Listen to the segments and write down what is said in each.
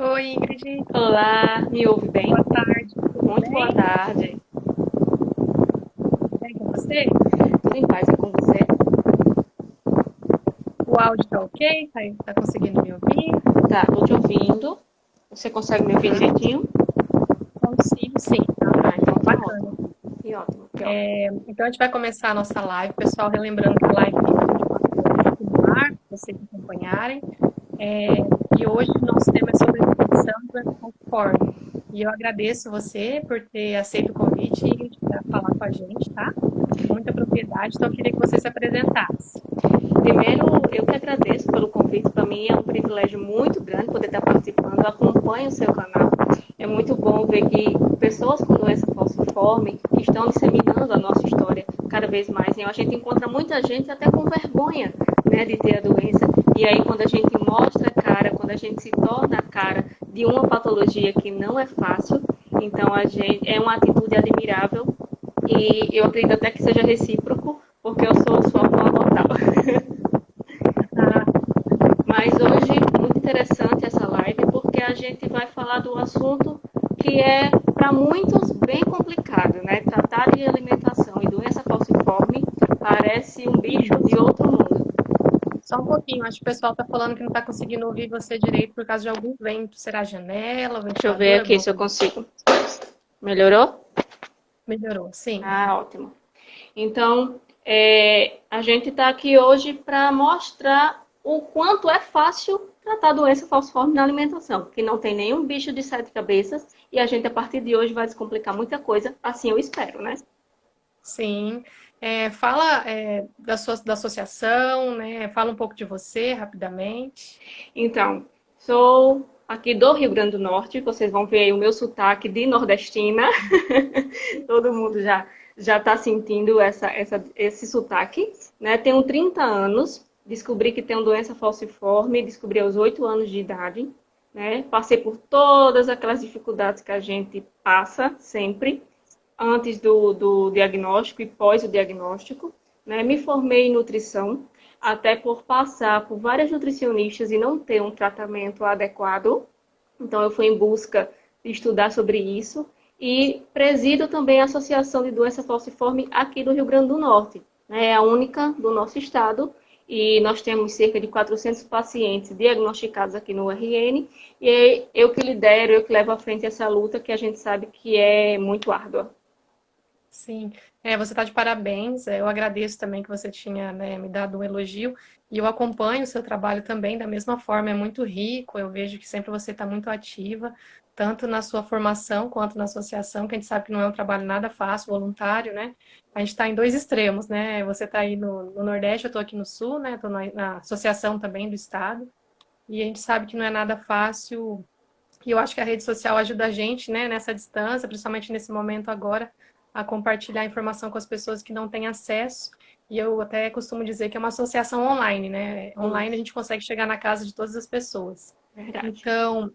Oi, Ingrid. Olá, me ouve bem? Boa tarde. Tudo Muito boa bem? tarde. Tudo bem com você? Tudo em paz é com você? O áudio tá ok? Tá conseguindo me ouvir? Tá, tô te ouvindo. Você consegue me ouvir Uhum. direitinho? Consigo, sim. Ah, então Tá tá bacana ótimo. aqui. Que ótimo, que ótimo. Então a gente vai começar a nossa live. Pessoal, relembrando que a live tem 24 horas no ar, para vocês acompanharem. E hoje o nosso tema é sobre nutrição e doença falciforme. E eu agradeço você por ter aceito o convite, Ingrid, para falar com a gente, tá? Com muita propriedade. Então eu queria que você se apresentasse. Primeiro, eu que agradeço pelo convite. Para mim é um privilégio muito grande poder estar participando. Eu acompanho o seu canal. É muito bom ver que pessoas com doença falciforme estão disseminando a nossa história cada vez mais. E a gente encontra muita gente até com vergonha, né, de ter a doença. E aí, quando a gente mostra a cara, quando a gente se torna a cara de uma patologia que não é fácil, então a gente é uma atitude admirável. E eu acredito até que seja recíproco, porque eu sou sua fã total. Ah, Mas hoje, muito interessante essa live, porque a gente vai falar do assunto que é, para muitos, bem complicado, né? Tratar de alimentação e doença falciforme parece um bicho de isso. outro mundo. Só um pouquinho, acho que o pessoal está falando que não está conseguindo ouvir você direito por causa de algum vento. Será a janela, o Deixa eu ver ventilador, aqui alguma se eu coisa? consigo. Melhorou? Melhorou, sim. Ah, ótimo. Então, a gente está aqui hoje para mostrar o quanto é fácil tratar a doença falciforme na alimentação, que não tem nenhum bicho de sete cabeças e a gente, a partir de hoje, vai descomplicar muita coisa, assim eu espero, né? Sim. Fala, da associação, né? Fala um pouco de você rapidamente. Então, sou aqui do Rio Grande do Norte, vocês vão ver aí o meu sotaque de nordestina, todo mundo já está sentindo esse sotaque, né? Tenho 30 anos, descobri que tenho doença falciforme, descobri aos 8 anos de idade, né? Passei por todas aquelas dificuldades que a gente passa sempre, antes do diagnóstico e pós o diagnóstico, né? Me formei em nutrição, até por passar por várias nutricionistas e não ter um tratamento adequado. Então, eu fui em busca de estudar sobre isso e presido também a Associação de Doença Falciforme aqui do Rio Grande do Norte. É a única do nosso estado e nós temos cerca de 400 pacientes diagnosticados aqui no URN e é eu que lidero, eu que levo à frente essa luta que a gente sabe que é muito árdua. Sim, você está de parabéns. Eu agradeço também que você tinha, né, me dado um elogio e eu acompanho o seu trabalho também da mesma forma. É muito rico. Eu vejo que sempre você está muito ativa, tanto na sua formação quanto na associação, que a gente sabe que não é um trabalho nada fácil, voluntário, né? A gente está em dois extremos, né? Você está aí no Nordeste, eu estou aqui no Sul, né? Estou na associação também do Estado e a gente sabe que não é nada fácil. E eu acho que a rede social ajuda a gente, né, nessa distância, principalmente nesse momento agora, a compartilhar informação com as pessoas que não têm acesso. E eu até costumo dizer que é uma associação online, né? Online a Isso, gente consegue chegar na casa de todas as pessoas. verdade. Então,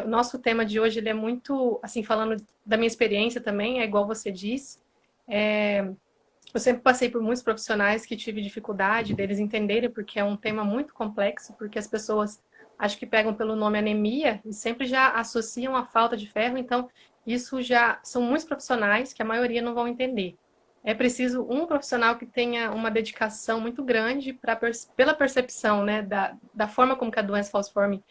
o nosso tema de hoje ele é muito, assim, falando da minha experiência também, é igual você disse. Eu sempre passei por muitos profissionais que tive dificuldade deles entenderem, porque é um tema muito complexo, porque as pessoas acho que pegam pelo nome anemia e sempre já associam a falta de ferro, então isso já são muitos profissionais que a maioria não vão entender. É preciso um profissional que tenha uma dedicação muito grande pela percepção, né, da forma como que a doença falciforme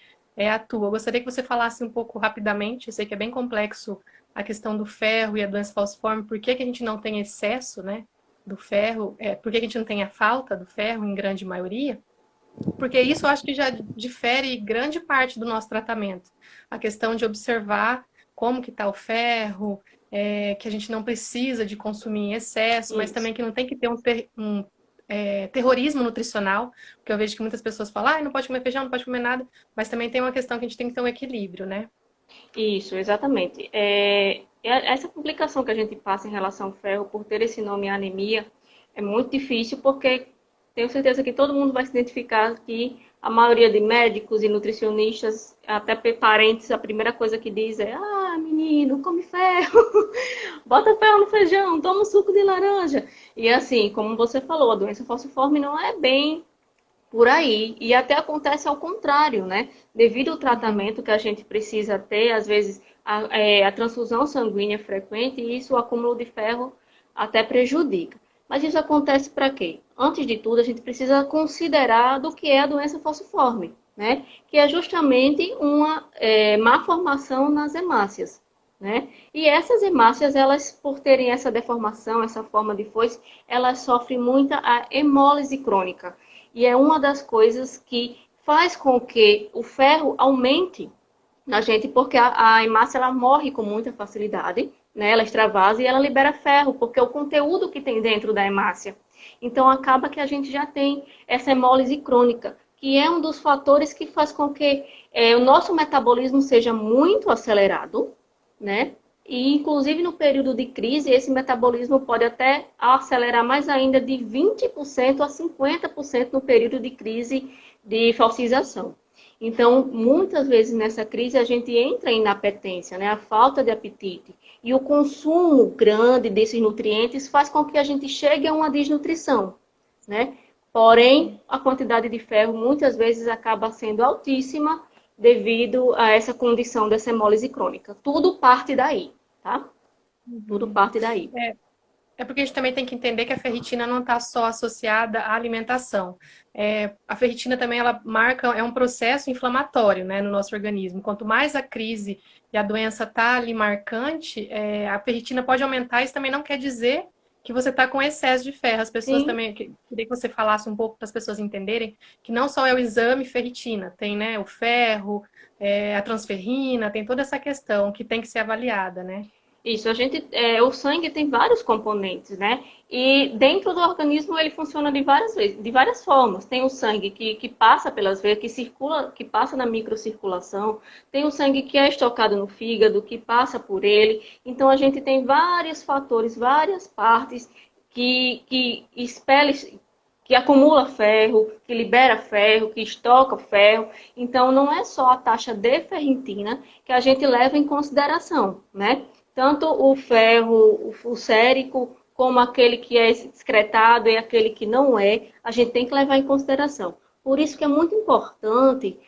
atua. Eu gostaria que você falasse um pouco rapidamente, eu sei que é bem complexo a questão do ferro e a doença falciforme, por que que a gente não tem excesso, né, do ferro, por que a gente não tem a falta do ferro em grande maioria? Porque isso eu acho que já difere grande parte do nosso tratamento. A questão de observar como que está o ferro, que a gente não precisa de consumir em excesso, mas Isso. também que não tem que ter terrorismo nutricional, porque eu vejo que muitas pessoas falam, ah, não pode comer feijão, não pode comer nada, mas também tem uma questão que a gente tem que ter um equilíbrio, né? Isso, exatamente. Essa complicação que a gente passa em relação ao ferro, por ter esse nome anemia, é muito difícil porque tenho certeza que todo mundo vai se identificar que a maioria de médicos e nutricionistas, até parentes, a primeira coisa que diz é: ah, menino, come ferro, bota ferro no feijão, toma um suco de laranja. E assim, como você falou, a doença falciforme não é bem por aí. E até acontece ao contrário, né? Devido ao Uhum. tratamento que a gente precisa ter, às vezes a transfusão sanguínea é frequente e isso, o acúmulo de ferro, até prejudica. Mas isso acontece para quê? Antes de tudo, a gente precisa considerar do que é a doença falciforme, né? Que é justamente uma má formação nas hemácias, né? E essas hemácias, elas, por terem essa deformação, essa forma de foice, elas sofrem muita a hemólise crônica. E é uma das coisas que faz com que o ferro aumente na gente, porque a hemácia ela morre com muita facilidade, né? Ela extravasa e ela libera ferro, porque é o conteúdo que tem dentro da hemácia. Então acaba que a gente já tem essa hemólise crônica, que é um dos fatores que faz com que o nosso metabolismo seja muito acelerado, né? E, inclusive, no período de crise, esse metabolismo pode até acelerar mais ainda de 20% a 50% no período de crise de falcização. Então, muitas vezes nessa crise a gente entra em inapetência, né? A falta de apetite. E o consumo grande desses nutrientes faz com que a gente chegue a uma desnutrição, né? Porém, a quantidade de ferro muitas vezes acaba sendo altíssima devido a essa condição dessa hemólise crônica. Tudo parte daí, tá? Tudo Uhum. parte daí. É porque a gente também tem que entender que a ferritina não está só associada à alimentação. A ferritina também ela marca, é um processo inflamatório, né, no nosso organismo. Quanto mais a crise e a doença está ali marcante, a ferritina pode aumentar. Isso também não quer dizer que você está com excesso de ferro. As pessoas Sim, também, queria que você falasse um pouco para as pessoas entenderem que não só é o exame ferritina, tem, né, o ferro, a transferrina, tem toda essa questão que tem que ser avaliada, né? isso, o sangue tem vários componentes, né? E dentro do organismo ele funciona de várias vezes, de várias formas. Tem o sangue que passa pelas veias, que circula, que passa na microcirculação. Tem o sangue que é estocado no fígado, que passa por ele. Então a gente tem vários fatores, várias partes que expele, que acumula ferro, que libera ferro, que estoca ferro. Então não é só a taxa de ferritina que a gente leva em consideração, né? Tanto o ferro, o sérico, como aquele que é excretado e aquele que não é, a gente tem que levar em consideração. Por isso que é muito importante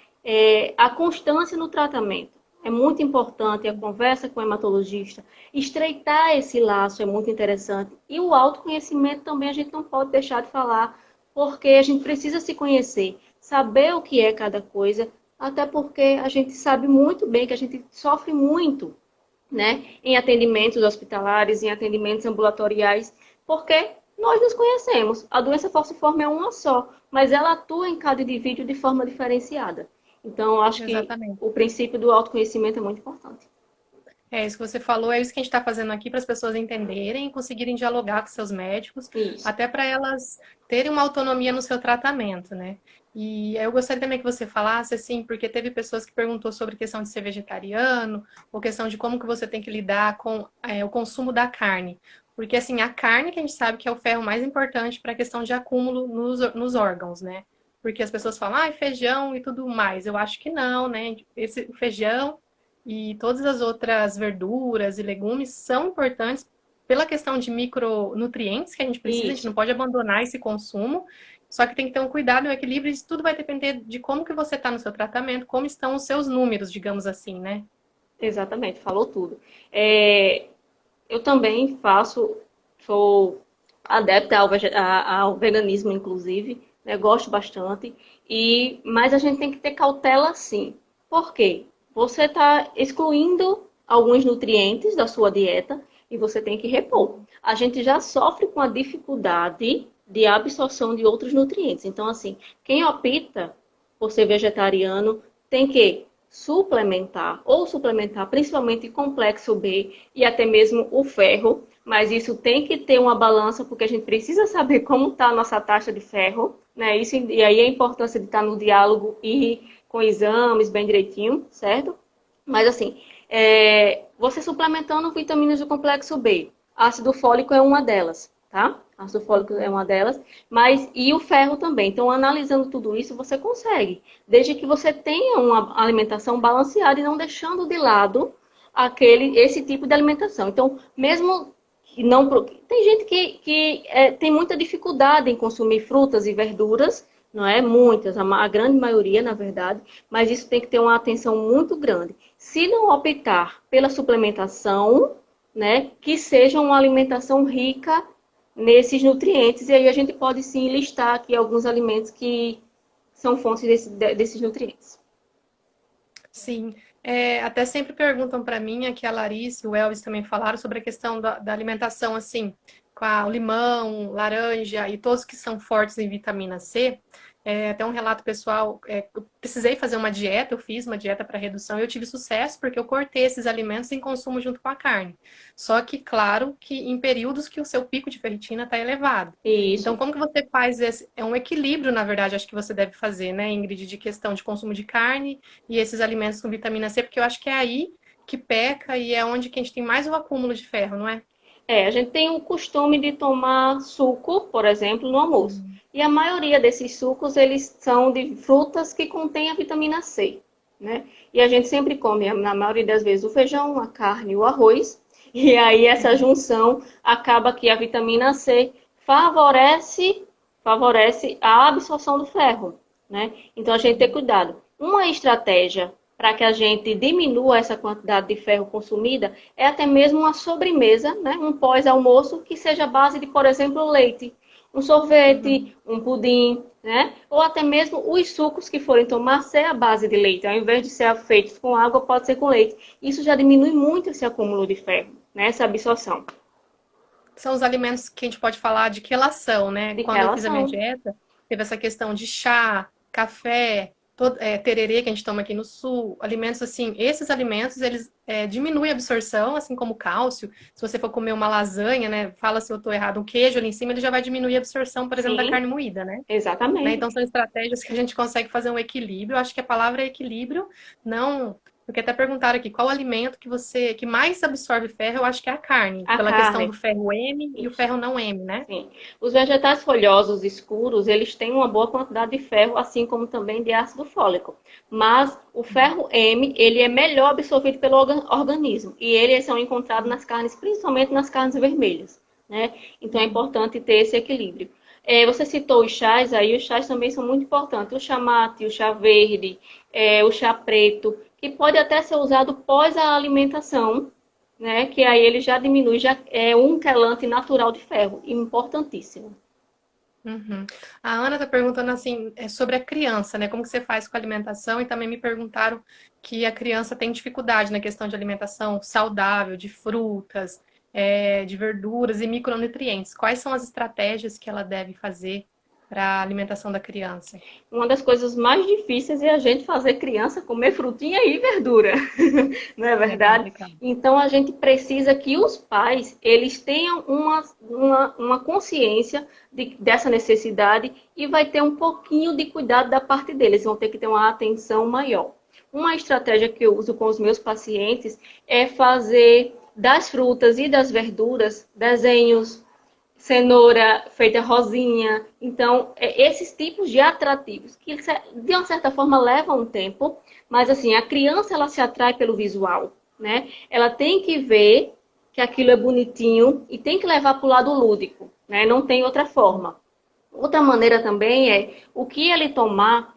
a constância no tratamento. É muito importante a conversa com o hematologista, estreitar esse laço é muito interessante. E o autoconhecimento também a gente não pode deixar de falar, porque a gente precisa se conhecer, saber o que é cada coisa, até porque a gente sabe muito bem que a gente sofre muito, né, em atendimentos hospitalares, em atendimentos ambulatoriais, porque nós nos conhecemos. A doença falciforme é uma só, mas ela atua em cada indivíduo de forma diferenciada. Então, acho que Exatamente. o princípio do autoconhecimento é muito importante. É isso que você falou, é isso que a gente está fazendo aqui para as pessoas entenderem e conseguirem dialogar com seus médicos, Isso. até para elas terem uma autonomia no seu tratamento, né? E eu gostaria também que você falasse, assim, porque teve pessoas que perguntou sobre questão de ser vegetariano, ou questão de como que você tem que lidar com o consumo da carne. Porque, assim, a carne que a gente sabe que é o ferro mais importante para a questão de acúmulo nos órgãos, né? Porque as pessoas falam, feijão e tudo mais. Eu acho que não, né? Esse feijão e todas as outras verduras e legumes são importantes pela questão de micronutrientes que a gente precisa, a gente Isso. não pode abandonar esse consumo, só que tem que ter um cuidado e um equilíbrio, isso tudo vai depender de como que você está no seu tratamento, como estão os seus números, digamos assim, né? Exatamente, falou tudo. Eu também sou adepta ao veganismo, inclusive, né? Gosto bastante. Mas a gente tem que ter cautela, sim. Por quê? Você está excluindo alguns nutrientes da sua dieta e você tem que repor. A gente já sofre com a dificuldade de absorção de outros nutrientes. Então, assim, quem opta por ser vegetariano tem que suplementar ou suplementar principalmente complexo B e até mesmo o ferro, mas isso tem que ter uma balança porque a gente precisa saber como está a nossa taxa de ferro, né? Isso, e aí a importância de estar no diálogo e com exames bem direitinho, certo? Mas assim, você suplementando vitaminas do complexo B, ácido fólico é uma delas, tá? Ácido fólico é uma delas, mas e o ferro também. Então, analisando tudo isso, você consegue, desde que você tenha uma alimentação balanceada e não deixando de lado esse tipo de alimentação. Então, mesmo que não tem gente que tem muita dificuldade em consumir frutas e verduras, não é? Muitas, a grande maioria, na verdade, mas isso tem que ter uma atenção muito grande. Se não optar pela suplementação, né, que seja uma alimentação rica nesses nutrientes, e aí a gente pode sim listar aqui alguns alimentos que são fontes desses nutrientes. Sim, até sempre perguntam para mim, aqui a Larissa e o Elvis também falaram sobre a questão da alimentação, assim, com o limão, laranja e todos que são fortes em vitamina C. Até um relato pessoal, eu precisei fazer uma dieta, eu fiz uma dieta para redução e eu tive sucesso porque eu cortei esses alimentos em consumo junto com a carne. Só que, claro, que em períodos que o seu pico de ferritina está elevado. Então, Isso. como que você faz esse? É um equilíbrio, na verdade, acho que você deve fazer, né, Ingrid, de questão de consumo de carne e esses alimentos com vitamina C, porque eu acho que é aí que peca e é onde que a gente tem mais o acúmulo de ferro, não é? A gente tem o costume de tomar suco, por exemplo, no almoço. E a maioria desses sucos, eles são de frutas que contêm a vitamina C, né? E a gente sempre come, na maioria das vezes, o feijão, a carne, o arroz. E aí essa junção acaba que a vitamina C favorece a absorção do ferro, né? Então a gente tem cuidado. Uma estratégia para que a gente diminua essa quantidade de ferro consumida, é até mesmo uma sobremesa, né? Um pós-almoço que seja a base de, por exemplo, leite, um Uhum. sorvete, um pudim, né? Ou até mesmo os sucos que forem tomar ser a base de leite, ao invés de ser feitos com água, pode ser com leite. Isso já diminui muito esse acúmulo de ferro, né? Essa absorção. São os alimentos que a gente pode falar de quelação, né? De que Quando eu elas fiz a minha são. dieta, teve essa questão de chá, café, tererê que a gente toma aqui no sul, alimentos assim, esses alimentos, eles diminuem a absorção, assim como o cálcio. Se você for comer uma lasanha, né? Fala se eu estou errado, um queijo ali em cima, ele já vai diminuir a absorção, por exemplo, da Sim, carne moída, né? exatamente. Então, são estratégias que a gente consegue fazer um equilíbrio. Eu acho que a palavra é equilíbrio, não. Porque até perguntaram aqui qual alimento que mais absorve ferro, eu acho que é a carne, A pela questão carne. do ferro M e o Isso. ferro não M, né? Sim. Os vegetais folhosos escuros, eles têm uma boa quantidade de ferro, assim como também de ácido fólico. Mas o ferro M, ele é melhor absorvido pelo organismo. E eles são encontrados nas carnes, principalmente nas carnes vermelhas, né? Então é Uhum. importante ter esse equilíbrio. Você citou os chás aí, os chás também são muito importantes. O chá mate, o chá verde, o chá preto, que pode até ser usado pós a alimentação, né? Que aí ele já diminui, já é um quelante natural de ferro, importantíssimo. Uhum. A Ana está perguntando assim, sobre a criança, né? Como que você faz com a alimentação? E também me perguntaram que a criança tem dificuldade na questão de alimentação saudável, de frutas, de verduras e micronutrientes. Quais são as estratégias que ela deve fazer para a alimentação da criança? Uma das coisas mais difíceis é a gente fazer criança comer frutinha e verdura, não é É verdade? complicado. Então a gente precisa que os pais eles tenham uma consciência dessa necessidade e vai ter um pouquinho de cuidado da parte deles, vão ter que ter uma atenção maior. Uma estratégia que eu uso com os meus pacientes é fazer das frutas e das verduras desenhos, cenoura feita rosinha. Então, esses tipos de atrativos, que de uma certa forma levam um tempo, mas assim, a criança ela se atrai pelo visual, né? Ela tem que ver que aquilo é bonitinho e tem que levar para o lado lúdico, né? Não tem outra forma. Outra maneira também é o que ele tomar,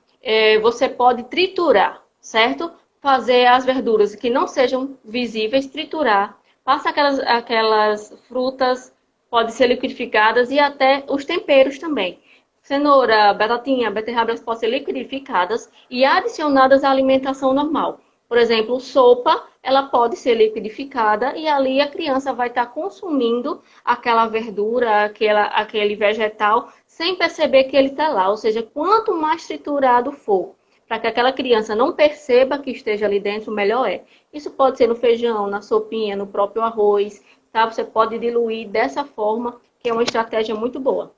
você pode triturar, certo? Fazer as verduras que não sejam visíveis, triturar. Passa aquelas frutas, pode ser liquidificadas e até os temperos também. Cenoura, batatinha, beterraba, elas podem ser liquidificadas e adicionadas à alimentação normal. Por exemplo, sopa, ela pode ser liquidificada e ali a criança vai estar consumindo aquela verdura, aquele vegetal, sem perceber que ele está lá. Ou seja, quanto mais triturado for, para que aquela criança não perceba que esteja ali dentro, melhor é. Isso pode ser no feijão, na sopinha, no próprio arroz, tá? Você pode diluir dessa forma, que é uma estratégia muito boa.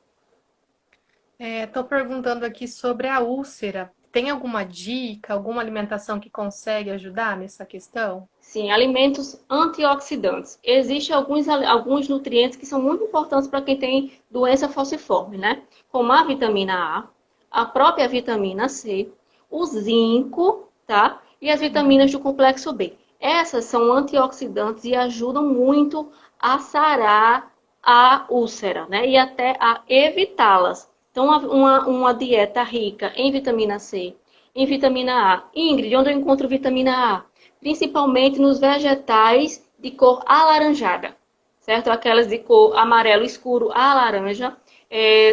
Estou perguntando aqui sobre a úlcera. Tem alguma dica, alguma alimentação que consegue ajudar nessa questão? Sim, alimentos antioxidantes. Existem alguns nutrientes que são muito importantes para quem tem doença falciforme, né? Como a vitamina A própria vitamina C, o zinco, tá? E as vitaminas do complexo B. Essas são antioxidantes e ajudam muito a sarar a úlcera, né? E até a evitá-las. Então, uma dieta rica em vitamina C, em vitamina A. Ingrid, onde eu encontro vitamina A? Principalmente nos vegetais de cor alaranjada, certo? Aquelas de cor amarelo escuro a laranja,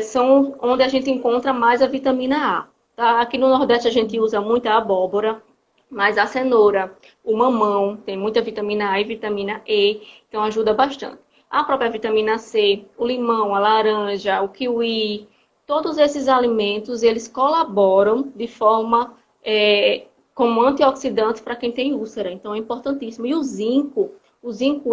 são onde a gente encontra mais a vitamina A. Tá? Aqui no Nordeste a gente usa muito a abóbora, mas a cenoura, o mamão, tem muita vitamina A e vitamina E, então ajuda bastante. A própria vitamina C, o limão, a laranja, o kiwi, todos esses alimentos, eles colaboram de forma como antioxidante para quem tem úlcera, então é importantíssimo. E o zinco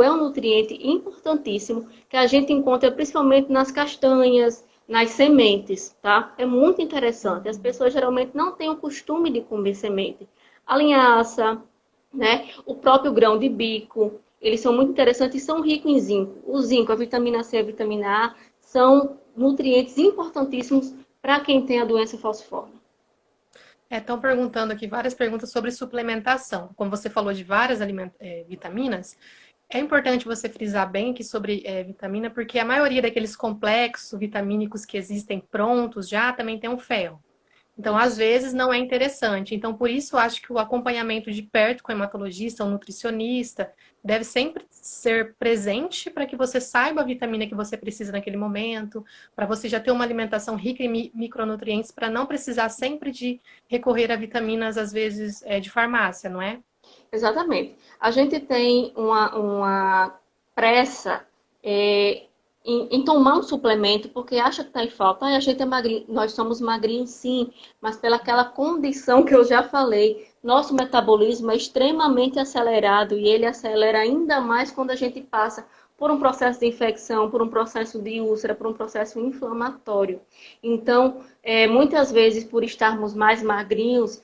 é um nutriente importantíssimo que a gente encontra principalmente nas castanhas, nas sementes, tá? É muito interessante. As pessoas geralmente não têm o costume de comer semente. A linhaça, né? O próprio grão de bico, eles são muito interessantes e são ricos em zinco. O zinco, a vitamina C e a vitamina A são nutrientes importantíssimos para quem tem a doença falciforme. Estão perguntando aqui várias perguntas sobre suplementação. Como você falou de várias vitaminas, é importante você frisar bem aqui sobre vitamina, porque a maioria daqueles complexos vitamínicos que existem prontos já também tem o ferro. Então, às vezes, não é interessante. Então, por isso, eu acho que o acompanhamento de perto com o hematologista ou nutricionista deve sempre ser presente para que você saiba a vitamina que você precisa naquele momento, para você já ter uma alimentação rica em micronutrientes, para não precisar sempre de recorrer a vitaminas, às vezes, de farmácia, não é? Exatamente. A gente tem uma pressa em tomar um suplemento porque acha que está em falta. Ai, a gente é magrinho, nós somos magrinhos sim, mas pelaquela condição que eu já falei, nosso metabolismo é extremamente acelerado e ele acelera ainda mais quando a gente passa por um processo de infecção, por um processo de úlcera, por um processo inflamatório. Então, muitas vezes, por estarmos mais magrinhos,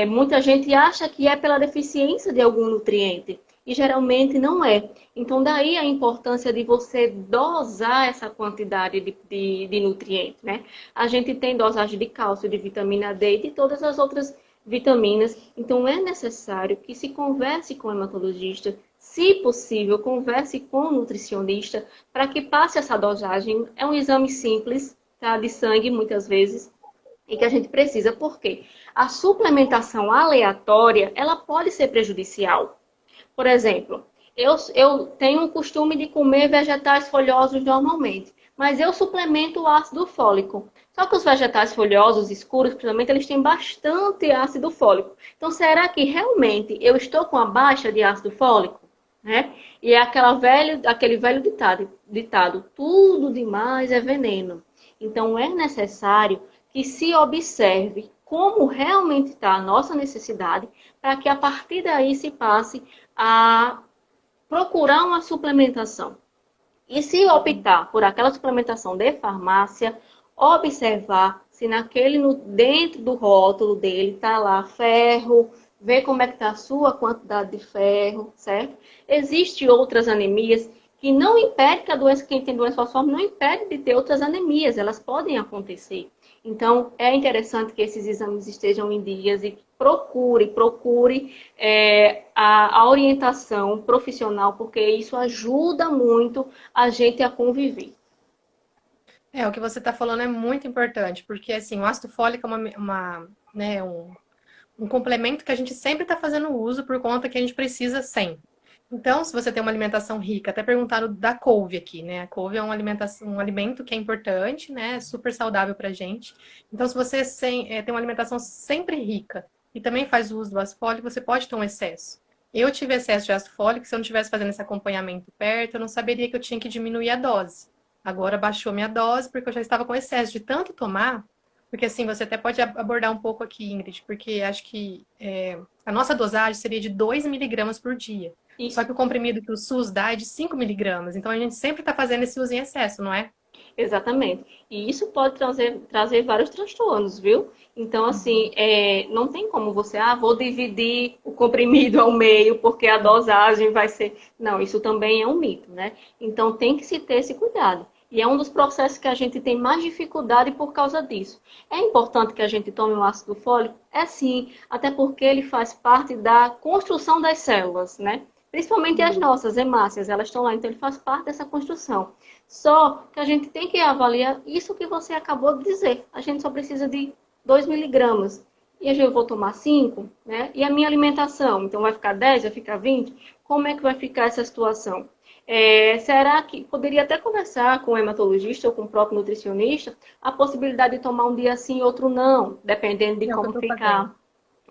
muita gente acha que é pela deficiência de algum nutriente e geralmente não é. Então, daí a importância de você dosar essa quantidade de nutrientes, né? A gente tem dosagem de cálcio, de vitamina D e de todas as outras vitaminas. Então, é necessário que se converse com o hematologista, se possível, converse com o nutricionista para que passe essa dosagem. É um exame simples, tá? De sangue, muitas vezes, e que a gente precisa. Por quê? A suplementação aleatória, ela pode ser prejudicial. Por exemplo, eu tenho o costume de comer vegetais folhosos normalmente, mas eu suplemento o ácido fólico. Só que os vegetais folhosos escuros, principalmente, eles têm bastante ácido fólico. Então, será que realmente eu estou com a baixa de ácido fólico? Né? E é aquele velho ditado, tudo demais é veneno. Então, é necessário que se observe como realmente está a nossa necessidade, para que a partir daí se passe a procurar uma suplementação. E se optar por aquela suplementação de farmácia, observar se dentro do rótulo dele está lá ferro, ver como é que está a sua quantidade de ferro, certo? Existem outras anemias que não impedem que a doença, quem tem doença falciforme, não impede de ter outras anemias, elas podem acontecer. Então, é interessante que esses exames estejam em dias e procure a orientação profissional, porque isso ajuda muito a gente a conviver. O que você está falando é muito importante, porque assim, o ácido fólico é né, um complemento que a gente sempre está fazendo uso por conta que a gente precisa sempre. Então, se você tem uma alimentação rica, até perguntaram da couve aqui, né? A couve é um alimento que é importante, né? Super saudável pra gente. Então, se você tem uma alimentação sempre rica e também faz uso do ácido fólico, você pode ter um excesso. Eu tive excesso de ácido fólico, se eu não estivesse fazendo esse acompanhamento perto, eu não saberia que eu tinha que diminuir a dose. Agora baixou minha dose, porque eu já estava com excesso de tanto tomar, porque assim, você até pode abordar um pouco aqui, Ingrid, porque acho que a nossa dosagem seria de 2 miligramas por dia. Só que o comprimido que o SUS dá é de 5 miligramas. Então a gente sempre está fazendo esse uso em excesso, não é? Exatamente. E isso pode trazer vários transtornos, viu? Então, assim, não tem como você, vou dividir o comprimido ao meio porque a dosagem vai ser. Não, isso também é um mito, né? Então tem que se ter esse cuidado. E é um dos processos que a gente tem mais dificuldade por causa disso. É importante que a gente tome o ácido fólico? É sim, até porque ele faz parte da construção das células, né? Principalmente as nossas hemácias, elas estão lá, então ele faz parte dessa construção. Só que a gente tem que avaliar isso que você acabou de dizer. A gente só precisa de 2 miligramas. E eu vou tomar 5, né? E a minha alimentação? Então vai ficar 10, vai ficar 20? Como é que vai ficar essa situação? Será que poderia até conversar com o hematologista ou com o próprio nutricionista a possibilidade de tomar um dia sim e outro não, dependendo de É o que eu como tô ficar fazendo.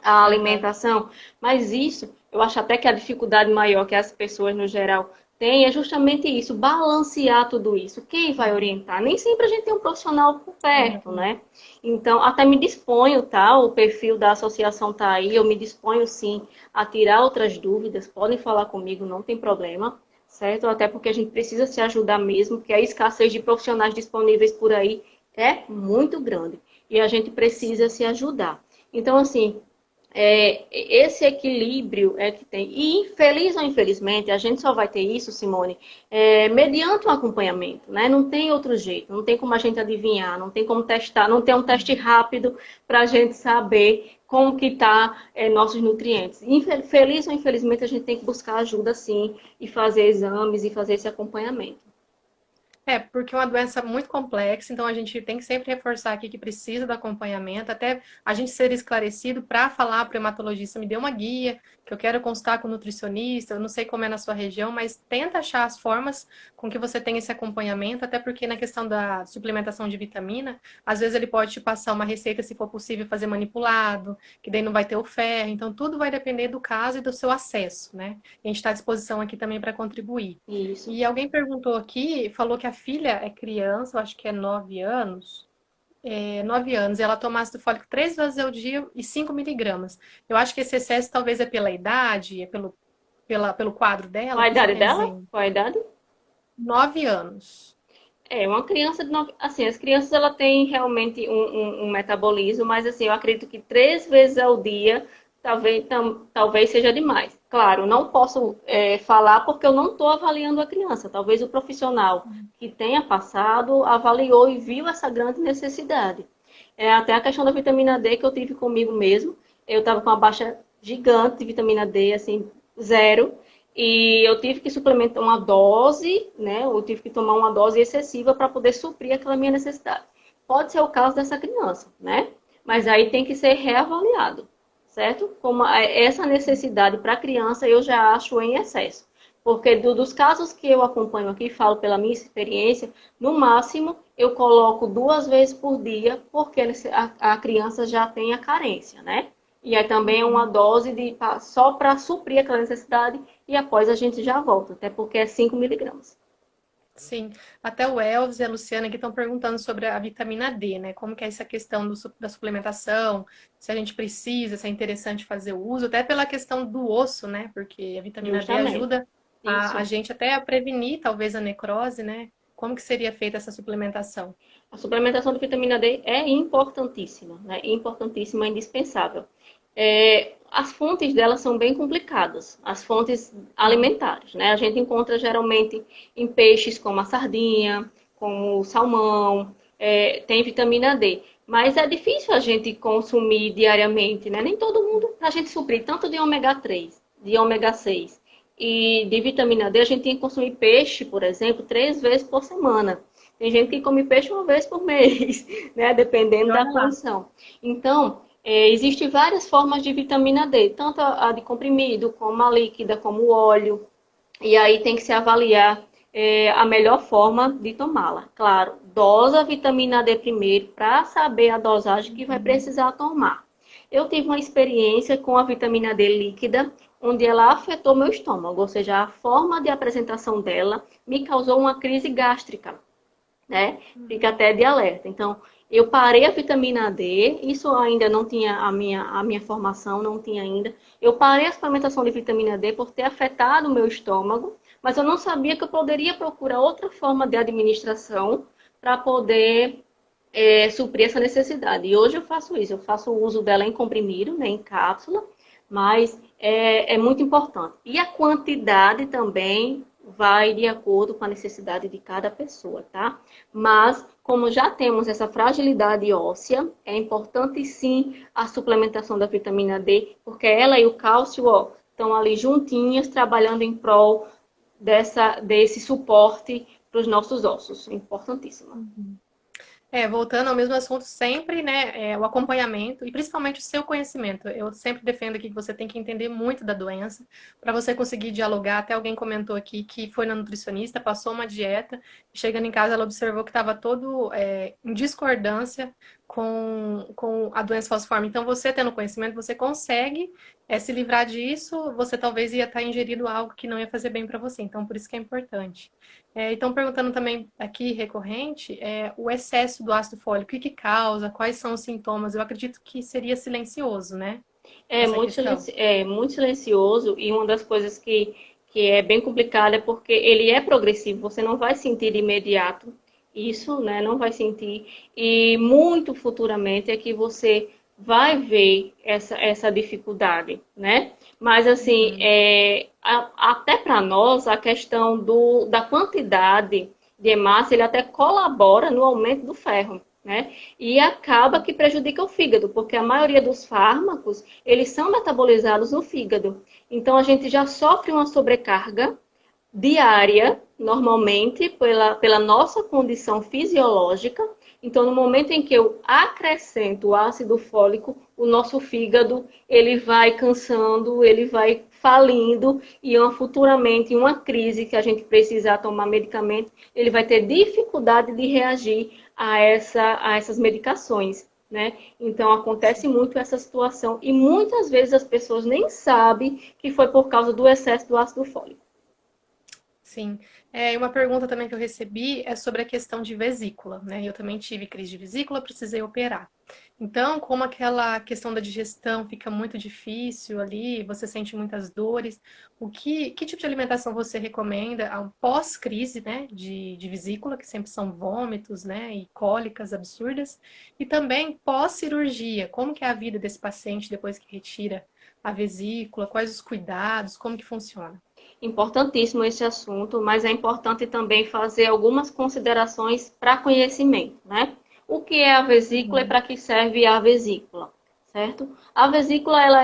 a Aham. alimentação? Mas isso, eu acho até que a dificuldade maior que as pessoas no geral têm é justamente isso, balancear tudo isso. Quem vai orientar? Nem sempre a gente tem um profissional por perto, Exatamente. né? Então, até me disponho, tá? O perfil da associação tá aí, eu me disponho sim a tirar outras dúvidas, podem falar comigo, não tem problema, certo? Até porque a gente precisa se ajudar mesmo, porque a escassez de profissionais disponíveis por aí é muito grande e a gente precisa Sim. se ajudar. Então, assim, esse equilíbrio é que tem. E, infeliz ou infelizmente, a gente só vai ter isso, Simone, mediante um acompanhamento, né? Não tem outro jeito, não tem como a gente adivinhar, não tem como testar, não tem um teste rápido para a gente saber como que está nossos nutrientes. Feliz ou infelizmente, a gente tem que buscar ajuda, sim, e fazer exames e fazer esse acompanhamento. É, porque é uma doença muito complexa, então a gente tem que sempre reforçar aqui que precisa do acompanhamento, até a gente ser esclarecido para falar para o hematologista, me dê uma guia, que eu quero consultar com o nutricionista, eu não sei como é na sua região, mas tenta achar as formas com que você tenha esse acompanhamento, até porque na questão da suplementação de vitamina, às vezes ele pode te passar uma receita, se for possível, fazer manipulado, que daí não vai ter o ferro, então tudo vai depender do caso e do seu acesso, né? A gente está à disposição aqui também para contribuir. Isso. E alguém perguntou aqui, falou que a filha é criança, eu acho que é 9 anos. 9 anos, e ela toma ácido fólico 3 vezes ao dia e 5 miligramas. Eu acho que esse excesso talvez é pela idade, é pelo quadro Qual dela, a por isso que eu idade nem dela? dizendo. Qual a idade? 9 anos. Uma criança de assim, as crianças ela têm realmente um metabolismo, mas assim, eu acredito que 3 vezes ao dia talvez seja demais. Claro, não posso falar porque eu não estou avaliando a criança. Talvez o profissional que tenha passado avaliou e viu essa grande necessidade. Até a questão da vitamina D que eu tive comigo mesmo. Eu estava com uma baixa gigante de vitamina D, assim, zero. E eu tive que suplementar uma dose, né? Eu tive que tomar uma dose excessiva para poder suprir aquela minha necessidade. Pode ser o caso dessa criança, né? Mas aí tem que ser reavaliado, certo? Como essa necessidade para a criança eu já acho em excesso. Porque dos casos que eu acompanho aqui, falo pela minha experiência, no máximo eu coloco 2 vezes por dia, porque a criança já tem a carência, né? E aí também é uma Uhum. dose só para suprir aquela necessidade e após a gente já volta, até porque é 5 miligramas. Sim, até o Elvis e a Luciana aqui estão perguntando sobre a vitamina D, né? Como que é essa questão da suplementação, se a gente precisa, se é interessante fazer o uso, até pela questão do osso, né? Porque a vitamina D Justamente. ajuda a Isso. gente até a prevenir talvez a necrose, né? Como que seria feita essa suplementação? A suplementação de vitamina D é importantíssima, né? Importantíssima, indispensável. As fontes dela são bem complicadas, as fontes Uhum. alimentares, né? A gente encontra geralmente em peixes como a sardinha, como o salmão, tem vitamina D. Mas é difícil a gente consumir diariamente, né? Nem todo mundo, para a gente suprir tanto de ômega 3, de ômega 6 e de vitamina D, a gente tem que consumir peixe, por exemplo, 3 vezes por semana. Tem gente que come peixe 1 vez por mês, né? E Dependendo da olha lá. condição. Então, existem várias formas de vitamina D, tanto a de comprimido, como a líquida, como o óleo. E aí tem que se avaliar a melhor forma de tomá-la. Claro, dosa a vitamina D primeiro para saber a dosagem que vai Uhum. precisar tomar. Eu tive uma experiência com a vitamina D líquida, onde ela afetou meu estômago, ou seja, a forma de apresentação dela me causou uma crise gástrica, né? Fica até de alerta. Então, eu parei a vitamina D, isso ainda não tinha a minha formação, não tinha ainda. Eu parei a suplementação de vitamina D por ter afetado o meu estômago, mas eu não sabia que eu poderia procurar outra forma de administração para poder suprir essa necessidade. E hoje eu faço isso, eu faço o uso dela em comprimido, né, em cápsula, mas é muito importante. E a quantidade também vai de acordo com a necessidade de cada pessoa, tá? Mas, como já temos essa fragilidade óssea, é importante sim a suplementação da vitamina D, porque ela e o cálcio, ó, estão ali juntinhas, trabalhando em prol desse suporte para os nossos ossos. É importantíssimo. Voltando ao mesmo assunto, sempre, né, o acompanhamento e principalmente o seu conhecimento. Eu sempre defendo aqui que você tem que entender muito da doença para você conseguir dialogar. Até alguém comentou aqui que foi na nutricionista, passou uma dieta, chegando em casa ela observou que estava todo em discordância com a doença falciforme. Então, você tendo conhecimento, você consegue se livrar disso, você talvez ia estar ingerindo algo que não ia fazer bem para você. Então, por isso que é importante. Então, perguntando também aqui, recorrente, o excesso do ácido fólico, o que que causa, quais são os sintomas? Eu acredito que seria silencioso, né? Essa questão. É muito silencioso e uma das coisas que é bem complicada é porque ele é progressivo, você não vai sentir de imediato isso, né? Não vai sentir. E muito futuramente é que você vai ver essa dificuldade, né? Mas, assim, até para nós, a questão da quantidade de hemácia, ele até colabora no aumento do ferro, né? E acaba que prejudica o fígado, porque a maioria dos fármacos, eles são metabolizados no fígado. Então, a gente já sofre uma sobrecarga diária, normalmente, pela nossa condição fisiológica. Então, no momento em que eu acrescento o ácido fólico, o nosso fígado, ele vai cansando, ele vai falindo e futuramente, em uma crise que a gente precisar tomar medicamento, ele vai ter dificuldade de reagir a essas medicações, né? Então, acontece muito essa situação e muitas vezes as pessoas nem sabem que foi por causa do excesso do ácido fólico. Sim. E uma pergunta também que eu recebi é sobre a questão de vesícula, né? Eu também tive crise de vesícula, precisei operar. Então, como aquela questão da digestão fica muito difícil ali, você sente muitas dores, que tipo de alimentação você recomenda pós-crise, né, de vesícula, que sempre são vômitos, né, e cólicas absurdas, e também pós-cirurgia, como que é a vida desse paciente depois que retira a vesícula, quais os cuidados, como que funciona? Importantíssimo esse assunto, mas é importante também fazer algumas considerações para conhecimento, né? O que é a vesícula e para que serve a vesícula, certo? A vesícula, ela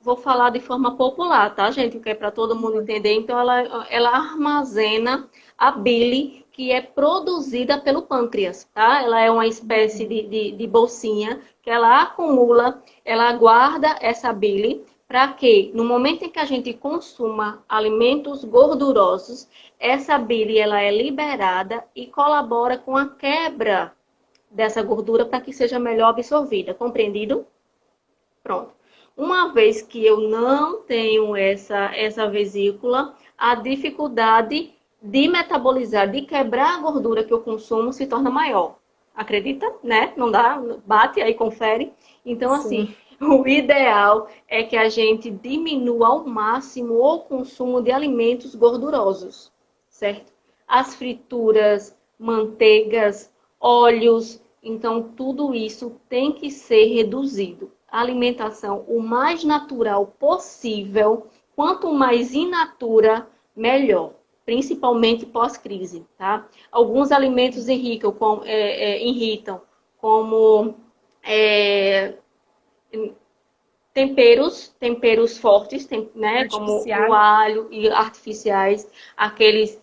vou falar de forma popular, tá, gente? Que é para todo mundo entender. Então, ela armazena a bile que é produzida pelo pâncreas, tá? Ela é uma espécie de bolsinha que ela acumula, ela guarda essa bile para que, no momento em que a gente consuma alimentos gordurosos, essa bile ela é liberada e colabora com a quebra dessa gordura para que seja melhor absorvida. Compreendido? Pronto. Uma vez que eu não tenho essa vesícula, a dificuldade de metabolizar, de quebrar a gordura que eu consumo se torna maior. Acredita? Né? Não dá? Bate aí, confere. Então, assim, Sim. o ideal é que a gente diminua ao máximo o consumo de alimentos gordurosos, certo? As frituras, manteigas, óleos, então tudo isso tem que ser reduzido. A alimentação o mais natural possível, quanto mais in natura, melhor, principalmente pós-crise, tá? Alguns alimentos irritam, como temperos fortes, né, como o Artificiais. alho e artificiais, aqueles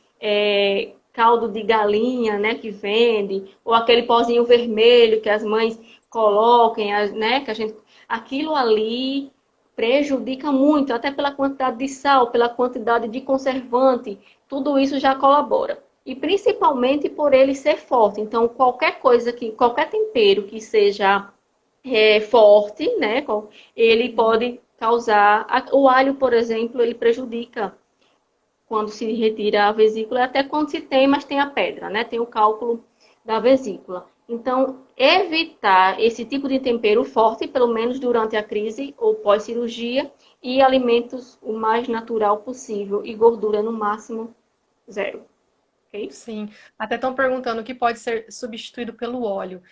caldo de galinha, né, que vende, ou aquele pozinho vermelho que as mães colocam, né, que a gente, aquilo ali prejudica muito, até pela quantidade de sal, pela quantidade de conservante, tudo isso já colabora. E principalmente por ele ser forte. Então, qualquer tempero que seja forte, né? Ele pode causar. O alho, por exemplo, ele prejudica quando se retira a vesícula, até quando se tem, mas tem a pedra, né? Tem o cálculo da vesícula. Então, evitar esse tipo de tempero forte, pelo menos durante a crise ou pós-cirurgia, e alimentos o mais natural possível e gordura no máximo zero. Ok? Sim, até estão perguntando o que pode ser substituído pelo óleo.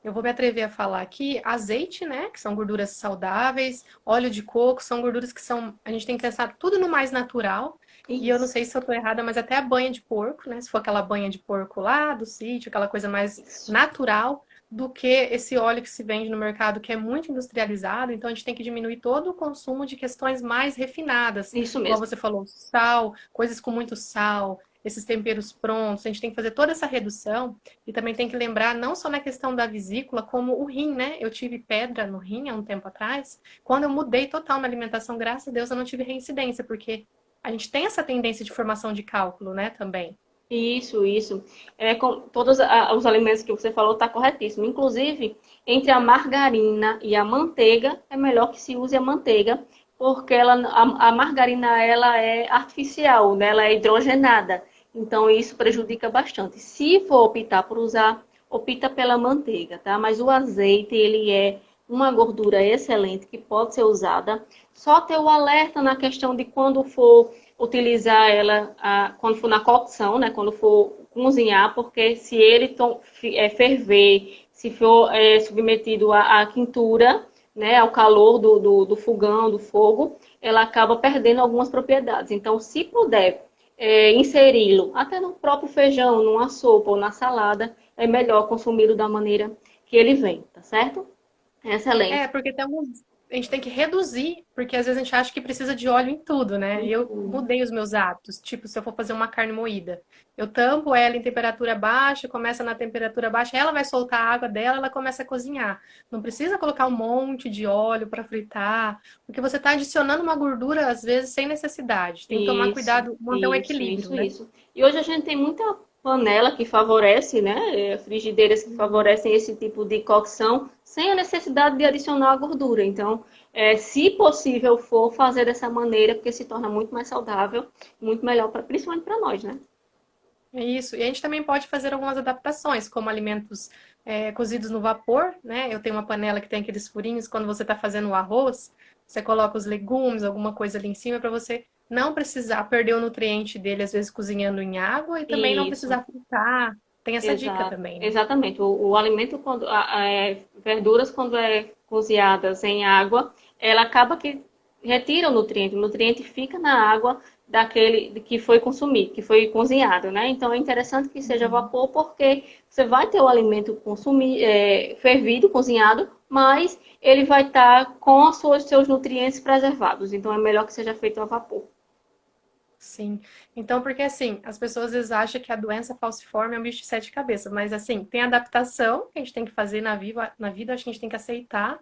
Eu vou me atrever a falar aqui, azeite, né, que são gorduras saudáveis, óleo de coco, são gorduras que a gente tem que pensar tudo no mais natural, e eu não Isso. sei se eu estou errada, mas até a banha de porco, né, se for aquela banha de porco lá do sítio, aquela coisa mais Isso. natural, do que esse óleo que se vende no mercado, que é muito industrializado. Então, a gente tem que diminuir todo o consumo de questões mais refinadas, Isso igual mesmo. você falou, sal, coisas com muito sal, esses temperos prontos. A gente tem que fazer toda essa redução e também tem que lembrar, não só na questão da vesícula, como o rim, né? Eu tive pedra no rim há um tempo atrás. Quando eu mudei total minha alimentação, graças a Deus, eu não tive reincidência, porque a gente tem essa tendência de formação de cálculo, né, também. Isso. Com todos os alimentos que você falou está corretíssimo. Inclusive, entre a margarina e a manteiga, é melhor que se use a manteiga, porque a margarina ela é artificial, né? Ela é hidrogenada. Então, isso prejudica bastante. Se for optar por usar, opta pela manteiga, tá? Mas o azeite, ele é uma gordura excelente que pode ser usada. Só ter o alerta na questão de quando for utilizar ela quando for na cocção, né? Quando for cozinhar, porque se ele ferver, se for submetido à quintura, né? Ao calor do fogão, do fogo, ela acaba perdendo algumas propriedades. Então, se puder inseri-lo até no próprio feijão, numa sopa ou na salada, é melhor consumi-lo da maneira que ele vem, tá certo? É, Excelente. porque a gente tem que reduzir, porque às vezes a gente acha que precisa de óleo em tudo, né? E eu mudei os meus hábitos. Tipo, se eu for fazer uma carne moída, eu tampo ela em temperatura baixa, começa na temperatura baixa, ela vai soltar a água dela, ela começa a cozinhar. Não precisa colocar um monte de óleo para fritar, porque você está adicionando uma gordura, às vezes, sem necessidade. Tem que tomar Isso, cuidado, manter um isso, equilíbrio, isso, né? isso. E hoje a gente tem muita panela que favorece, né? Frigideiras que favorecem esse tipo de cocção sem a necessidade de adicionar a gordura. Então, se possível for fazer dessa maneira, porque se torna muito mais saudável, muito melhor, principalmente para nós, né? É isso. E a gente também pode fazer algumas adaptações, como alimentos cozidos no vapor, né? Eu tenho uma panela que tem aqueles furinhos, quando você está fazendo o arroz, você coloca os legumes, alguma coisa ali em cima, para você não precisar perder o nutriente dele, às vezes cozinhando em água, e também não Isso. precisar fritar. Tem essa dica também, né? Exatamente. O alimento, verduras, quando cozinhadas em água, ela acaba que retira o nutriente. O nutriente fica na água daquele que foi consumido, que foi cozinhado, né? Então é interessante que seja Uhum. vapor, porque você vai ter o alimento fervido, cozinhado, mas ele vai estar com seus nutrientes preservados. Então é melhor que seja feito a vapor. Sim. Então, porque assim, as pessoas às vezes acham que a doença falciforme é um bicho de sete cabeças, mas assim, tem adaptação que a gente tem que fazer na vida, acho que a gente tem que aceitar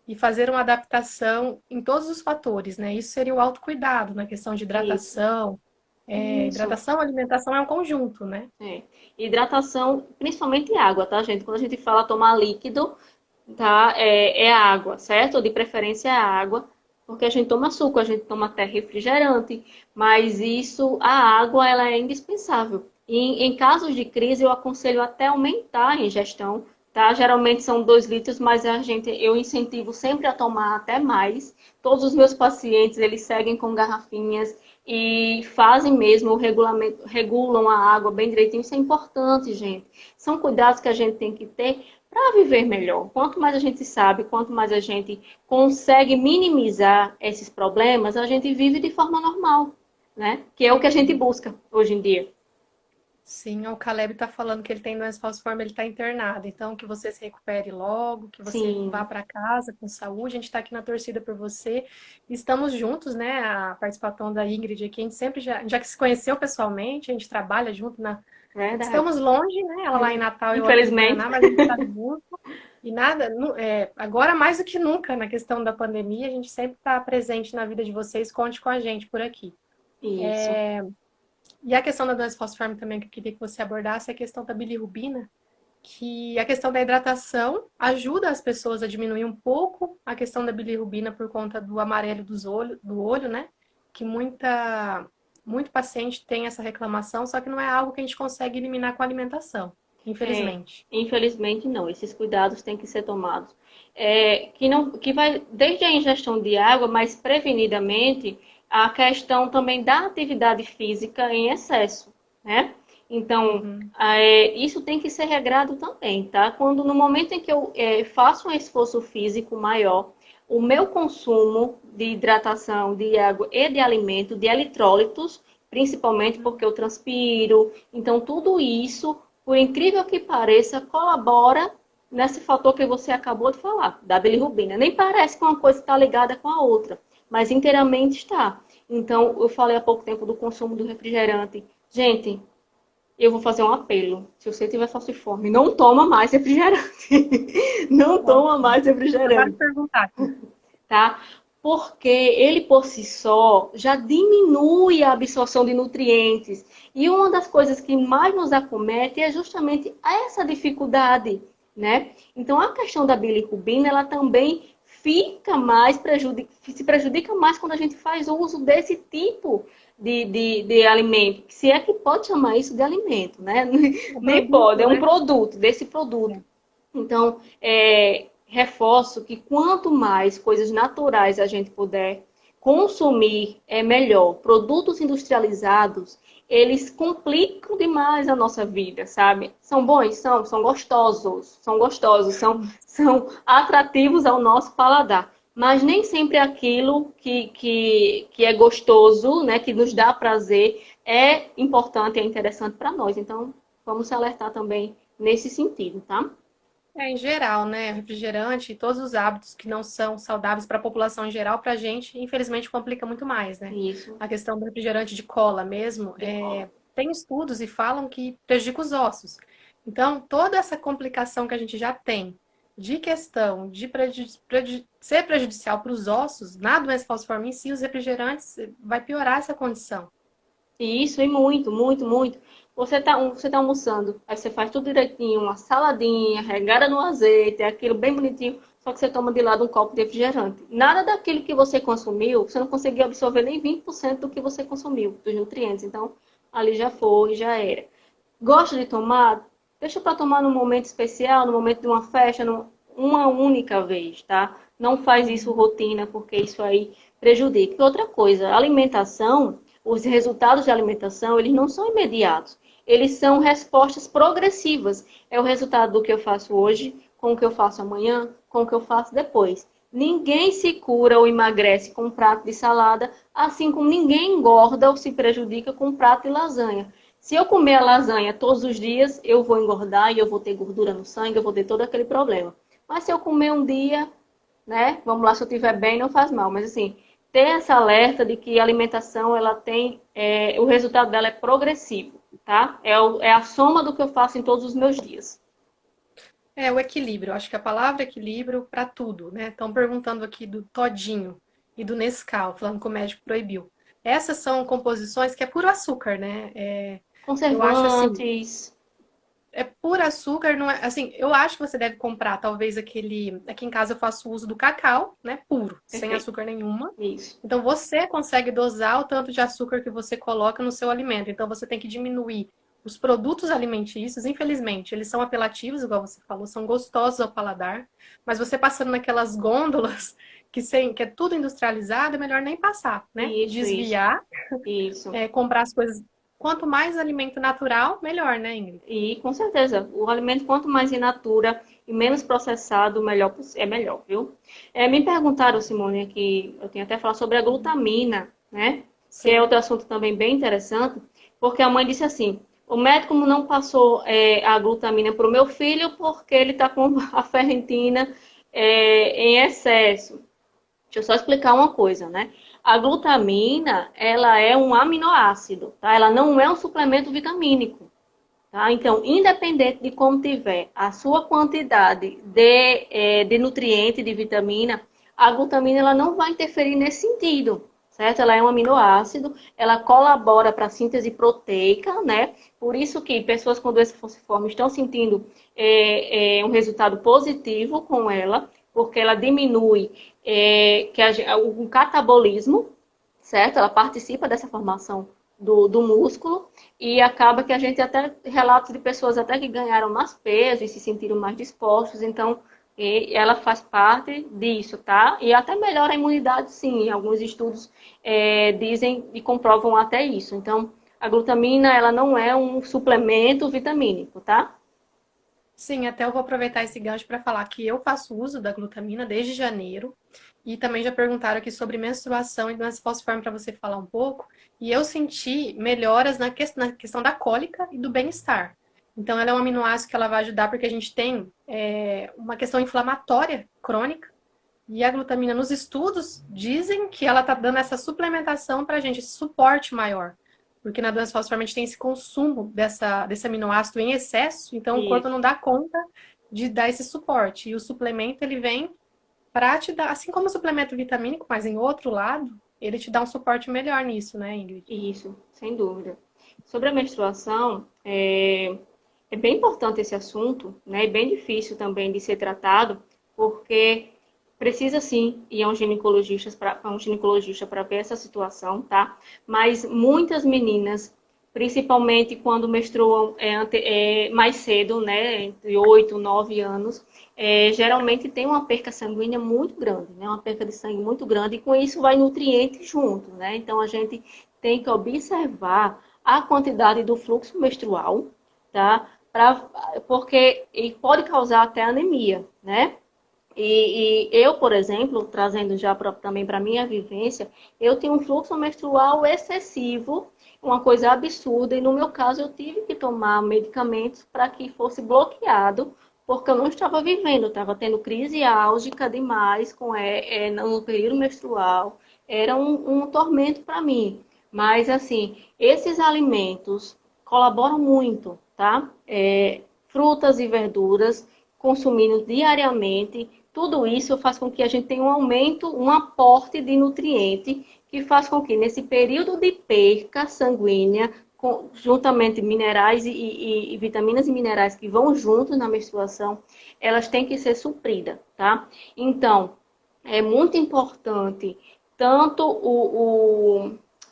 e fazer uma adaptação em todos os fatores, né? Isso seria o autocuidado na questão de Isso. hidratação. Isso. Hidratação, alimentação é um conjunto, né? É. Hidratação, principalmente água, tá, gente? Quando a gente fala tomar líquido, tá? É água, certo? De preferência é água, porque a gente toma suco, a gente toma até refrigerante, mas isso, a água, ela é indispensável. E em casos de crise, eu aconselho até aumentar a ingestão, tá? Geralmente são 2 litros, mas eu incentivo sempre a tomar até mais. Todos os meus pacientes, eles seguem com garrafinhas e fazem mesmo o regulamento, regulam a água bem direitinho. Isso é importante, gente. São cuidados que a gente tem que ter para viver melhor. Quanto mais a gente sabe, quanto mais a gente consegue minimizar esses problemas, a gente vive de forma normal, né? Que é o que a gente busca hoje em dia. Sim, o Caleb está falando que ele tem doença falciforme, ele está internado. Então, que você se recupere logo, que você vá Sim, para casa com saúde. A gente está aqui na torcida por você. Estamos juntos, né? A participação da Ingrid aqui, a gente sempre já que se conheceu pessoalmente, a gente trabalha junto na. verdade. Estamos longe, né? Ela lá em Natal, eu aqui no Infelizmente. Paraná, mas a gente está junto. E nada, agora mais do que nunca, na questão da pandemia, a gente sempre está presente na vida de vocês. Conte com a gente por aqui. Isso. E a questão da doença falciforme também que eu queria que você abordasse é a questão da bilirrubina, que a questão da hidratação ajuda as pessoas a diminuir um pouco a questão da bilirrubina por conta do amarelo do olho, né? Que muito paciente tem essa reclamação, só que não é algo que a gente consegue eliminar com a alimentação, É, infelizmente. infelizmente não. Esses cuidados têm que ser tomados. Que vai desde a ingestão de água, mas prevenidamente a questão também da atividade física em excesso, né? Então, Uhum. isso tem que ser regrado também, tá? Quando no momento em que eu faço um esforço físico maior, o meu consumo de hidratação, de água e de alimento, de eletrólitos, principalmente porque eu transpiro, então tudo isso por incrível que pareça, colabora, nesse fator que você acabou de falar, da bilirrubina. Nem parece que uma coisa está ligada com a outra, mas inteiramente está. Então, eu falei há pouco tempo do consumo do refrigerante. Gente, eu vou fazer um apelo. Se você tiver falciforme, não toma mais refrigerante. Não toma mais Vai refrigerante, perguntar. tá? Porque ele por si só já diminui a absorção de nutrientes. E uma das coisas que mais nos acomete é justamente essa dificuldade, né? Então a questão da bilirrubina, ela também fica mais se prejudica mais quando a gente faz uso desse tipo de alimento. Se é que pode chamar isso de alimento, né? O Nem pode, produto, é um né? produto, desse produto. Então, reforço que quanto mais coisas naturais a gente puder consumir, é melhor. Produtos industrializados, eles complicam demais a nossa vida, sabe? São bons? São gostosos, são atrativos ao nosso paladar. Mas nem sempre aquilo que é gostoso, né, que nos dá prazer, é importante, é interessante para nós. Então, vamos se alertar também nesse sentido, tá? Em geral, né? Refrigerante e todos os hábitos que não são saudáveis para a população em geral, para a gente, infelizmente, complica muito mais, né? Isso, A questão do refrigerante de cola mesmo, de cola. tem estudos e falam que prejudica os ossos. Então, toda essa complicação que a gente já tem de questão de ser prejudicial para os ossos, na doença falciforme em si, os refrigerantes vai piorar essa condição. Isso, e muito, muito, muito. Você tá almoçando, aí você faz tudo direitinho, uma saladinha, regada no azeite, é aquilo bem bonitinho, só que você toma de lado um copo de refrigerante. Nada daquilo que você consumiu, você não conseguiu absorver nem 20% do que você consumiu, dos nutrientes. Então, ali já foi, já era. Gosta de tomar? Deixa para tomar num momento especial, no momento de uma festa, uma única vez, tá? Não faz isso rotina, porque isso aí prejudica. E outra coisa, a alimentação, os resultados de alimentação, eles não são imediatos. Eles são respostas progressivas. É o resultado do que eu faço hoje, com o que eu faço amanhã, com o que eu faço depois. Ninguém se cura ou emagrece com um prato de salada, assim como ninguém engorda ou se prejudica com um prato de lasanha. Se eu comer a lasanha todos os dias, eu vou engordar e eu vou ter gordura no sangue, eu vou ter todo aquele problema. Mas se eu comer um dia, né? Vamos lá, se eu estiver bem, não faz mal. Mas assim, ter essa alerta de que a alimentação, ela tem, o resultado dela é progressivo, tá? É a soma do que eu faço em todos os meus dias. É o equilíbrio. Eu acho que a palavra é equilíbrio para tudo, né? Estão perguntando aqui do Todinho e do Nescau, falando que o médico proibiu. Essas são composições que é puro açúcar, né? Eu acho assim, Conservantes. é puro açúcar, não é, assim, eu acho que você deve comprar talvez aquele, aqui em casa eu faço uso do cacau, né, puro, sem Perfeito. açúcar nenhuma. Isso. Então você consegue dosar o tanto de açúcar que você coloca no seu alimento. Então você tem que diminuir os produtos alimentícios, infelizmente, eles são apelativos, igual você falou, são gostosos ao paladar, mas você passando naquelas gôndolas que é tudo industrializado, é melhor nem passar, né? Isso. Desviar, Isso. comprar as coisas. Quanto mais alimento natural, melhor, né, Ingrid? E com certeza, o alimento quanto mais in natura e menos processado, melhor é melhor, viu? Me perguntaram, Simone, aqui, eu tinha até falado sobre a glutamina, né? Que é Sim. outro assunto também bem interessante, porque a mãe disse assim, o médico não passou a glutamina para o meu filho porque ele está com a ferritina em excesso. Deixa eu só explicar uma coisa, né? A glutamina, ela é um aminoácido, tá? Ela não é um suplemento vitamínico. Tá? Então, independente de como tiver a sua quantidade de nutriente, de vitamina, a glutamina ela não vai interferir nesse sentido, certo? Ela é um aminoácido, ela colabora para a síntese proteica, né? Por isso que pessoas com doença falciforme estão sentindo um resultado positivo com ela, porque ela diminui o catabolismo, certo? Ela participa dessa formação do músculo e acaba que a gente até relatos de pessoas até que ganharam mais peso e se sentiram mais dispostos, então ela faz parte disso, tá? E até melhora a imunidade, sim. Alguns estudos dizem e comprovam até isso. Então, a glutamina, ela não é um suplemento vitamínico, tá? Sim, até eu vou aproveitar esse gancho para falar que eu faço uso da glutamina desde janeiro. E também já perguntaram aqui sobre menstruação e doença falciforme para você falar um pouco. E eu senti melhoras na questão da cólica e do bem-estar. Então, ela é um aminoácido que ela vai ajudar porque a gente tem uma questão inflamatória crônica. E a glutamina, nos estudos, dizem que ela está dando essa suplementação para a gente, esse suporte maior. Porque na doença falciforme a gente tem esse consumo desse aminoácido em excesso, então o corpo Isso. não dá conta de dar esse suporte. E o suplemento, ele vem para te dar, assim como o suplemento vitamínico, mas em outro lado, ele te dá um suporte melhor nisso, né, Ingrid? Isso, sem dúvida. Sobre a menstruação, é bem importante esse assunto, né? É bem difícil também de ser tratado, porque precisa sim ir a um ginecologista para ver essa situação, tá? Mas muitas meninas, principalmente quando menstruam mais cedo, né? Entre 8 9 anos, geralmente tem uma perca sanguínea muito grande, né? Uma perca de sangue muito grande, e com isso vai nutriente junto, né? Então a gente tem que observar a quantidade do fluxo menstrual, tá? Porque e pode causar até anemia, né? E eu, por exemplo, trazendo já também para minha vivência, eu tenho um fluxo menstrual excessivo, uma coisa absurda, e no meu caso eu tive que tomar medicamentos para que fosse bloqueado, porque eu não estava vivendo, eu estava tendo crise álgica demais no período menstrual, era um tormento para mim. Mas, assim, esses alimentos colaboram muito, tá? Frutas e verduras, consumindo diariamente, tudo isso faz com que a gente tenha um aumento, um aporte de nutriente, que faz com que nesse período de perca sanguínea, juntamente minerais e vitaminas e minerais que vão juntos na menstruação, elas têm que ser supridas, tá? Então, é muito importante tanto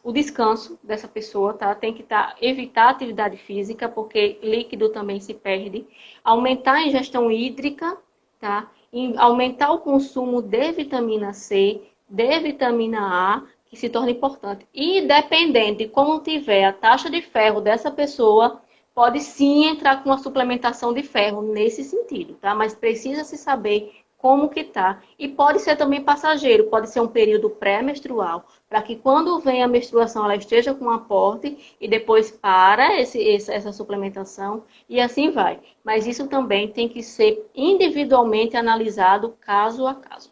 o descanso dessa pessoa, tá? Tem que evitar a atividade física, porque líquido também se perde. Aumentar a ingestão hídrica, tá? E aumentar o consumo de vitamina C, de vitamina A, que se torna importante. E dependendo de como tiver a taxa de ferro dessa pessoa, pode sim entrar com uma suplementação de ferro nesse sentido, tá? Mas precisa se saber como que tá. E pode ser também passageiro, pode ser um período pré-menstrual, para que quando vem a menstruação ela esteja com um aporte e depois para essa suplementação e assim vai. Mas isso também tem que ser individualmente analisado caso a caso.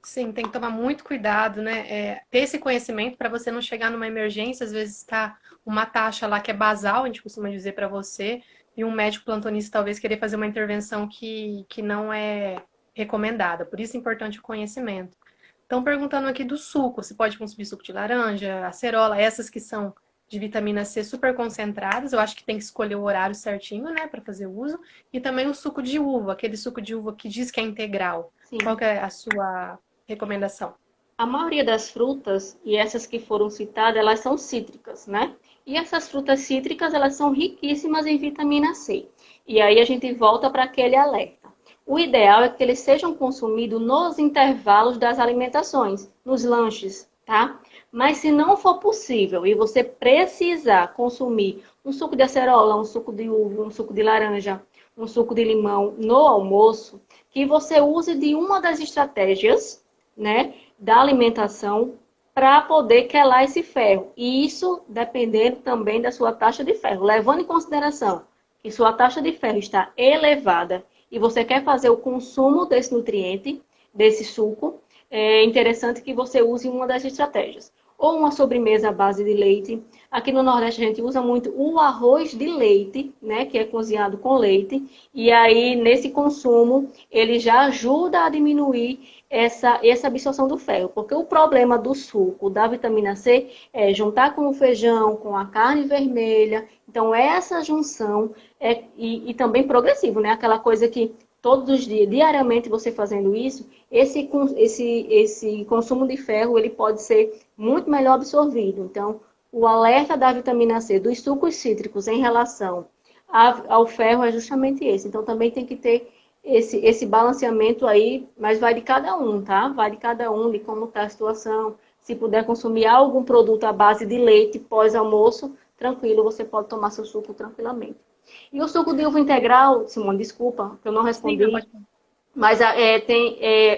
Sim, tem que tomar muito cuidado, né? Ter esse conhecimento para você não chegar numa emergência, às vezes está uma taxa lá que é basal, a gente costuma dizer para você, e um médico plantonista talvez querer fazer uma intervenção que não é recomendada. Por isso é importante o conhecimento. Estão perguntando aqui do suco, se pode consumir suco de laranja, acerola, essas que são de vitamina C super concentradas, eu acho que tem que escolher o horário certinho, né, para fazer uso, e também o suco de uva, aquele suco de uva que diz que é integral. Qual Sim. que é a sua recomendação? A maioria das frutas, e essas que foram citadas, elas são cítricas, né? E essas frutas cítricas, elas são riquíssimas em vitamina C. E aí a gente volta para aquele alerta. O ideal é que eles sejam consumidos nos intervalos das alimentações, nos lanches, tá? Mas se não for possível e você precisar consumir um suco de acerola, um suco de uva, um suco de laranja, um suco de limão no almoço, que você use de uma das estratégias, né, da alimentação para poder quelar esse ferro. E isso dependendo também da sua taxa de ferro. Levando em consideração que sua taxa de ferro está elevada e você quer fazer o consumo desse nutriente, desse suco, é interessante que você use uma das estratégias. Ou uma sobremesa à base de leite. Aqui no Nordeste a gente usa muito o arroz de leite, né, que é cozinhado com leite. E aí, nesse consumo, ele já ajuda a diminuir essa absorção do ferro. Porque o problema do suco, da vitamina C, é juntar com o feijão, com a carne vermelha. Então, essa junção e também progressivo, né? Aquela coisa que todos os dias, diariamente você fazendo isso, esse consumo de ferro ele pode ser muito melhor absorvido. Então, o alerta da vitamina C dos sucos cítricos em relação ao ferro é justamente esse. Então, também tem que ter esse balanceamento aí, mas vai de cada um, tá? Vai de cada um, de como está a situação. Se puder consumir algum produto à base de leite pós-almoço, tranquilo, você pode tomar seu suco tranquilamente. E o suco de uva integral, Simone, desculpa, que eu não Sim, não respondi, pode. mas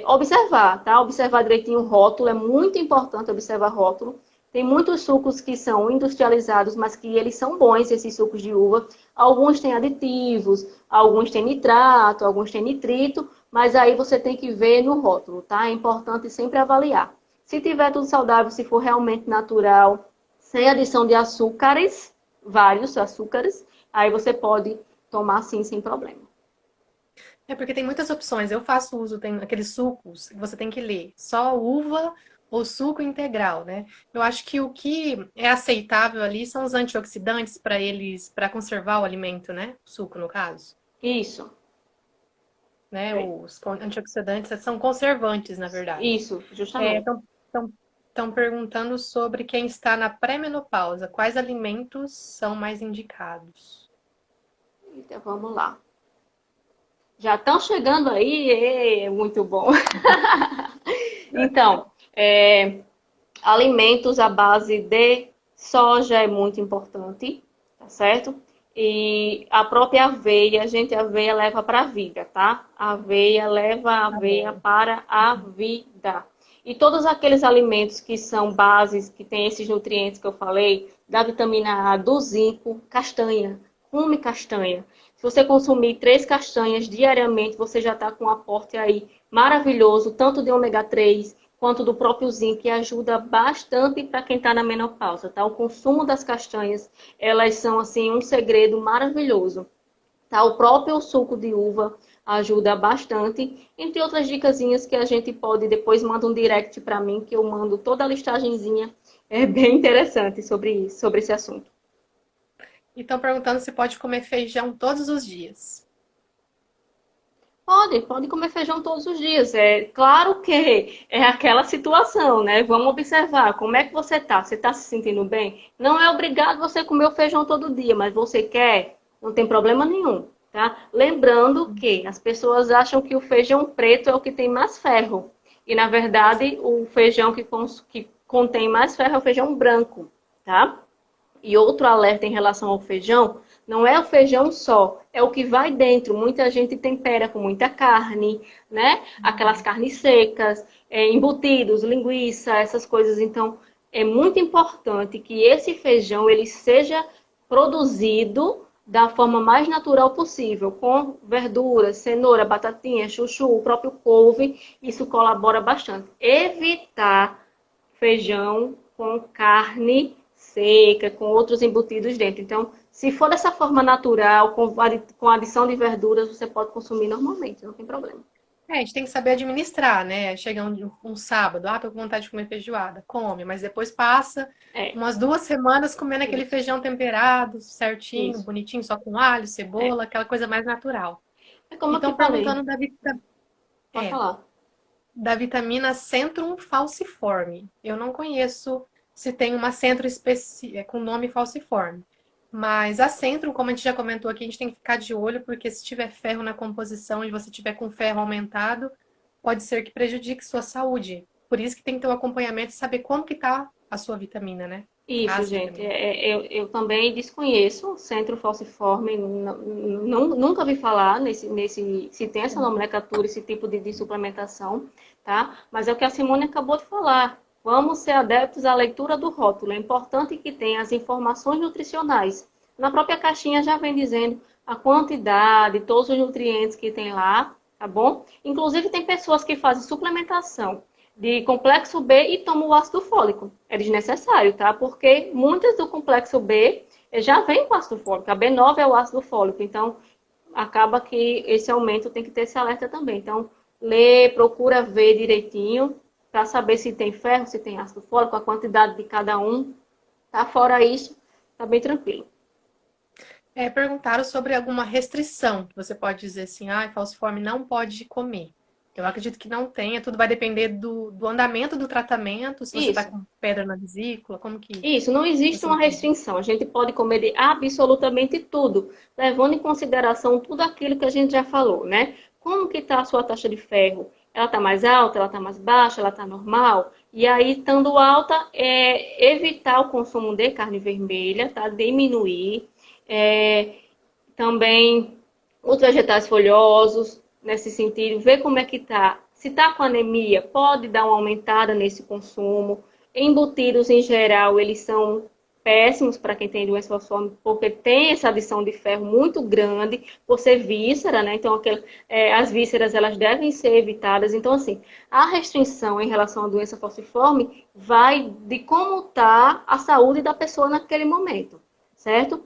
observar, tá? Observar direitinho o rótulo, é muito importante observar rótulo. Tem muitos sucos que são industrializados, mas que eles são bons, esses sucos de uva. Alguns têm aditivos, alguns têm nitrato, alguns têm nitrito, mas aí você tem que ver no rótulo, tá? É importante sempre avaliar. Se tiver tudo saudável, se for realmente natural, sem adição de açúcares, vários açúcares, aí você pode tomar sim, sem problema. É porque tem muitas opções. Eu faço uso, tem aqueles sucos que você tem que ler. Só uva ou suco integral, né? Eu acho que o que é aceitável ali são os antioxidantes para eles, para conservar o alimento, né? O suco, no caso. Isso, Né? Os antioxidantes são conservantes, na verdade. isso, justamente. Estão perguntando sobre quem está na pré-menopausa. Quais alimentos são mais indicados? Então, vamos lá. Já estão chegando aí, é muito bom. Então, alimentos à base de soja é muito importante, tá certo? E a própria aveia, gente, a aveia leva para a vida, tá? A aveia leva a Tá aveia bom. para a vida. E todos aqueles alimentos que são bases, que têm esses nutrientes que eu falei, da vitamina A, do zinco, castanha, come castanha. Se você consumir 3 castanhas diariamente, você já está com um aporte aí maravilhoso, tanto de ômega 3 quanto do próprio zinco, que ajuda bastante para quem está na menopausa, tá? O consumo das castanhas, elas são, assim, um segredo maravilhoso, tá? O próprio suco de uva ajuda bastante, entre outras dicasinhas que a gente pode, depois manda um direct para mim, que eu mando toda a listagenzinha, é bem interessante sobre isso, sobre esse assunto. E estão perguntando se pode comer feijão todos os dias. Pode comer feijão todos os dias. É claro que é aquela situação, né? Vamos observar como é que você tá. Você tá se sentindo bem? Não é obrigado você comer o feijão todo dia, mas você quer, não tem problema nenhum, tá? Lembrando que as pessoas acham que o feijão preto é o que tem mais ferro. E na verdade, o feijão que contém mais ferro é o feijão branco, tá? E outro alerta em relação ao feijão, não é o feijão só, é o que vai dentro. Muita gente tempera com muita carne, né? Aquelas carnes secas, embutidos, linguiça, essas coisas. Então, é muito importante que esse feijão ele seja produzido da forma mais natural possível, com verduras, cenoura, batatinha, chuchu, o próprio couve. Isso colabora bastante. Evitar feijão com carne seca, com outros embutidos dentro. Então, se for dessa forma natural, com adição de verduras, você pode consumir normalmente, não tem problema. É, a gente tem que saber administrar, né? Chega um sábado, tô com vontade de comer feijoada, come, mas depois passa É, umas 2 semanas comendo aquele isso, feijão temperado, certinho, isso. bonitinho, só com alho, É, cebola, aquela coisa mais natural. é como E eu te estão falei, perguntando pode é, falar. da vitamina Centrum falciforme. Eu não conheço se tem uma Centrum com nome falciforme. Mas a Centrum, como a gente já comentou aqui, a gente tem que ficar de olho, porque se tiver ferro na composição e você tiver com ferro aumentado, pode ser que prejudique sua saúde. Por isso que tem que ter um acompanhamento e saber como que tá a sua vitamina, né? Isso, As gente. vitaminas. Eu também desconheço o centro falciforme, nunca vi falar se tem essa nomenclatura, esse tipo de suplementação, tá? Mas é o que a Simone acabou de falar. Vamos ser adeptos à leitura do rótulo. É importante que tenha as informações nutricionais. Na própria caixinha já vem dizendo a quantidade, todos os nutrientes que tem lá, tá bom? Inclusive tem pessoas que fazem suplementação de complexo B e toma o ácido fólico. É desnecessário, tá? Porque muitas do complexo B já vem com ácido fólico. A B9 é o ácido fólico. Então, acaba que esse aumento tem que ter esse alerta também. Então, lê, procura ver direitinho para saber se tem ferro, se tem ácido fólico, a quantidade de cada um. Tá? Fora isso, tá bem tranquilo. Perguntaram sobre alguma restrição, que você pode dizer assim, falciforme não pode comer. Eu acredito que não tenha, tudo vai depender do andamento do tratamento, se você está Isso. com pedra na vesícula, como que Isso, não existe você uma entende? restrição. A gente pode comer de absolutamente tudo, levando em consideração tudo aquilo que a gente já falou, né? Como que está a sua taxa de ferro? Ela está mais alta, ela está mais baixa, ela está normal? E aí, estando alta, evitar o consumo de carne vermelha, tá? Diminuir. É, também os vegetais folhosos, nesse sentido, ver como é que tá. Se tá com anemia, pode dar uma aumentada nesse consumo. Embutidos, em geral, eles são péssimos para quem tem doença falciforme, porque tem essa adição de ferro muito grande, por ser víscera, né? Então, as vísceras, elas devem ser evitadas. Então, assim, a restrição em relação à doença falciforme vai de como está a saúde da pessoa naquele momento, certo?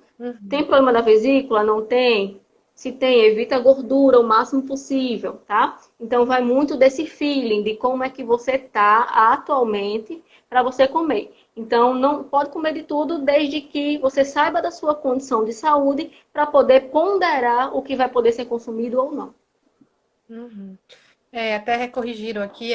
Tem problema da vesícula? Não tem? Se tem, evita gordura o máximo possível, tá? Então, vai muito desse feeling, de como é que você tá atualmente para você comer. Então, não pode comer de tudo, desde que você saiba da sua condição de saúde para poder ponderar o que vai poder ser consumido ou não. Uhum. Até corrigiram aqui,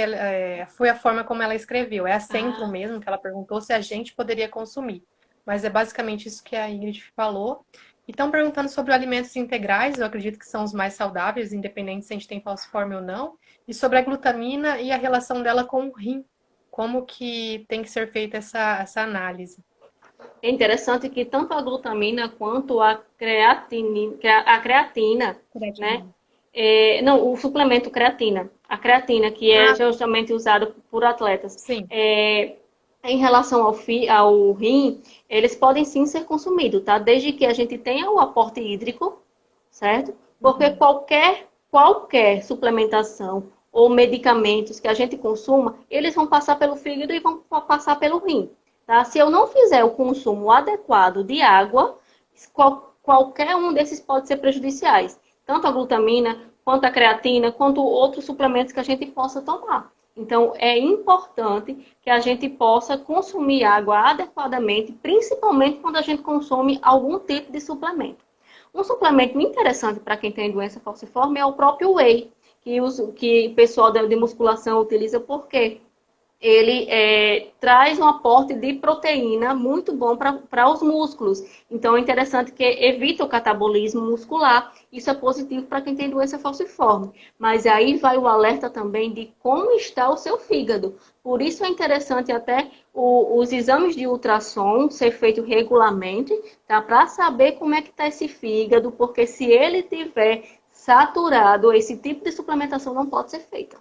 foi a forma como ela escreveu. É a Centro mesmo, que ela perguntou se a gente poderia consumir. Mas é basicamente isso que a Ingrid falou. E estão perguntando sobre alimentos integrais, eu acredito que são os mais saudáveis, independente se a gente tem falciforme ou não. E sobre a glutamina e a relação dela com o rim. Como que tem que ser feita essa análise. É interessante que tanto a glutamina quanto a creatina, né? Creatina. Não, o suplemento creatina. A creatina, que é justamente usada por atletas. Sim. Em relação ao rim, eles podem sim ser consumidos, tá? Desde que a gente tenha o aporte hídrico, certo? Porque qualquer suplementação ou medicamentos que a gente consuma, eles vão passar pelo fígado e vão passar pelo rim, tá? Se eu não fizer o consumo adequado de água, qualquer um desses pode ser prejudiciais. Tanto a glutamina, quanto a creatina, quanto outros suplementos que a gente possa tomar. Então, é importante que a gente possa consumir água adequadamente, principalmente quando a gente consome algum tipo de suplemento. Um suplemento interessante para quem tem doença falciforme é o próprio whey, que o pessoal de musculação utiliza, porque ele traz um aporte de proteína muito bom para os músculos. Então, é interessante que evita o catabolismo muscular. Isso é positivo para quem tem doença falciforme. Mas aí vai o alerta também de como está o seu fígado. Por isso é interessante até os exames de ultrassom ser feito regularmente, tá? Para saber como é que está esse fígado, porque se ele tiver saturado, esse tipo de suplementação não pode ser feita.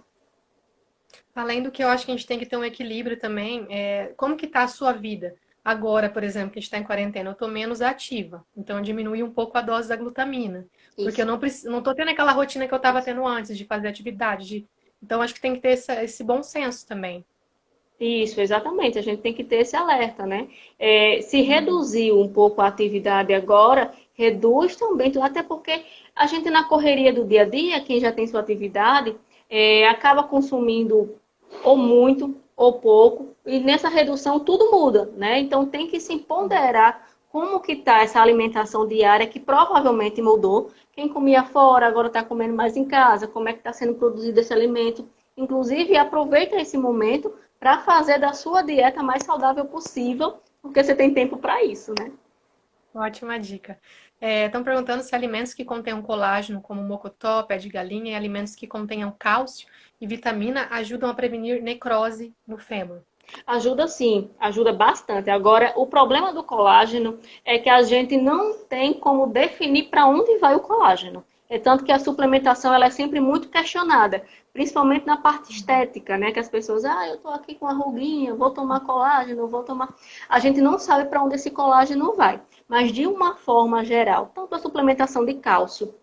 Além do que eu acho que a gente tem que ter um equilíbrio também, como que tá a sua vida? Agora, por exemplo, que a gente está em quarentena, eu tô menos ativa, então eu diminui um pouco a dose da glutamina. Porque eu Isso. não tô tendo aquela rotina que eu estava tendo antes de fazer atividade. Então, acho que tem que ter esse bom senso também. Isso, exatamente. A gente tem que ter esse alerta, né? Se reduzir um pouco a atividade agora, reduz também, até porque a gente na correria do dia a dia, quem já tem sua atividade, acaba consumindo ou muito ou pouco, e nessa redução tudo muda, né? Então tem que se ponderar como que está essa alimentação diária que provavelmente mudou. Quem comia fora agora está comendo mais em casa, como é que está sendo produzido esse alimento. Inclusive, aproveita esse momento para fazer da sua dieta mais saudável possível, porque você tem tempo para isso, né? Ótima dica. Estão perguntando se alimentos que contenham colágeno, como mocotó, pé de galinha, e alimentos que contenham cálcio e vitamina ajudam a prevenir necrose no fêmur. Ajuda sim, ajuda bastante. Agora, o problema do colágeno é que a gente não tem como definir para onde vai o colágeno. É tanto que a suplementação ela é sempre muito questionada, principalmente na parte estética, né? Que as pessoas, eu tô aqui com a ruguinha, vou tomar colágeno, vou tomar. A gente não sabe para onde esse colágeno vai. Mas de uma forma geral, tanto a suplementação de cálcio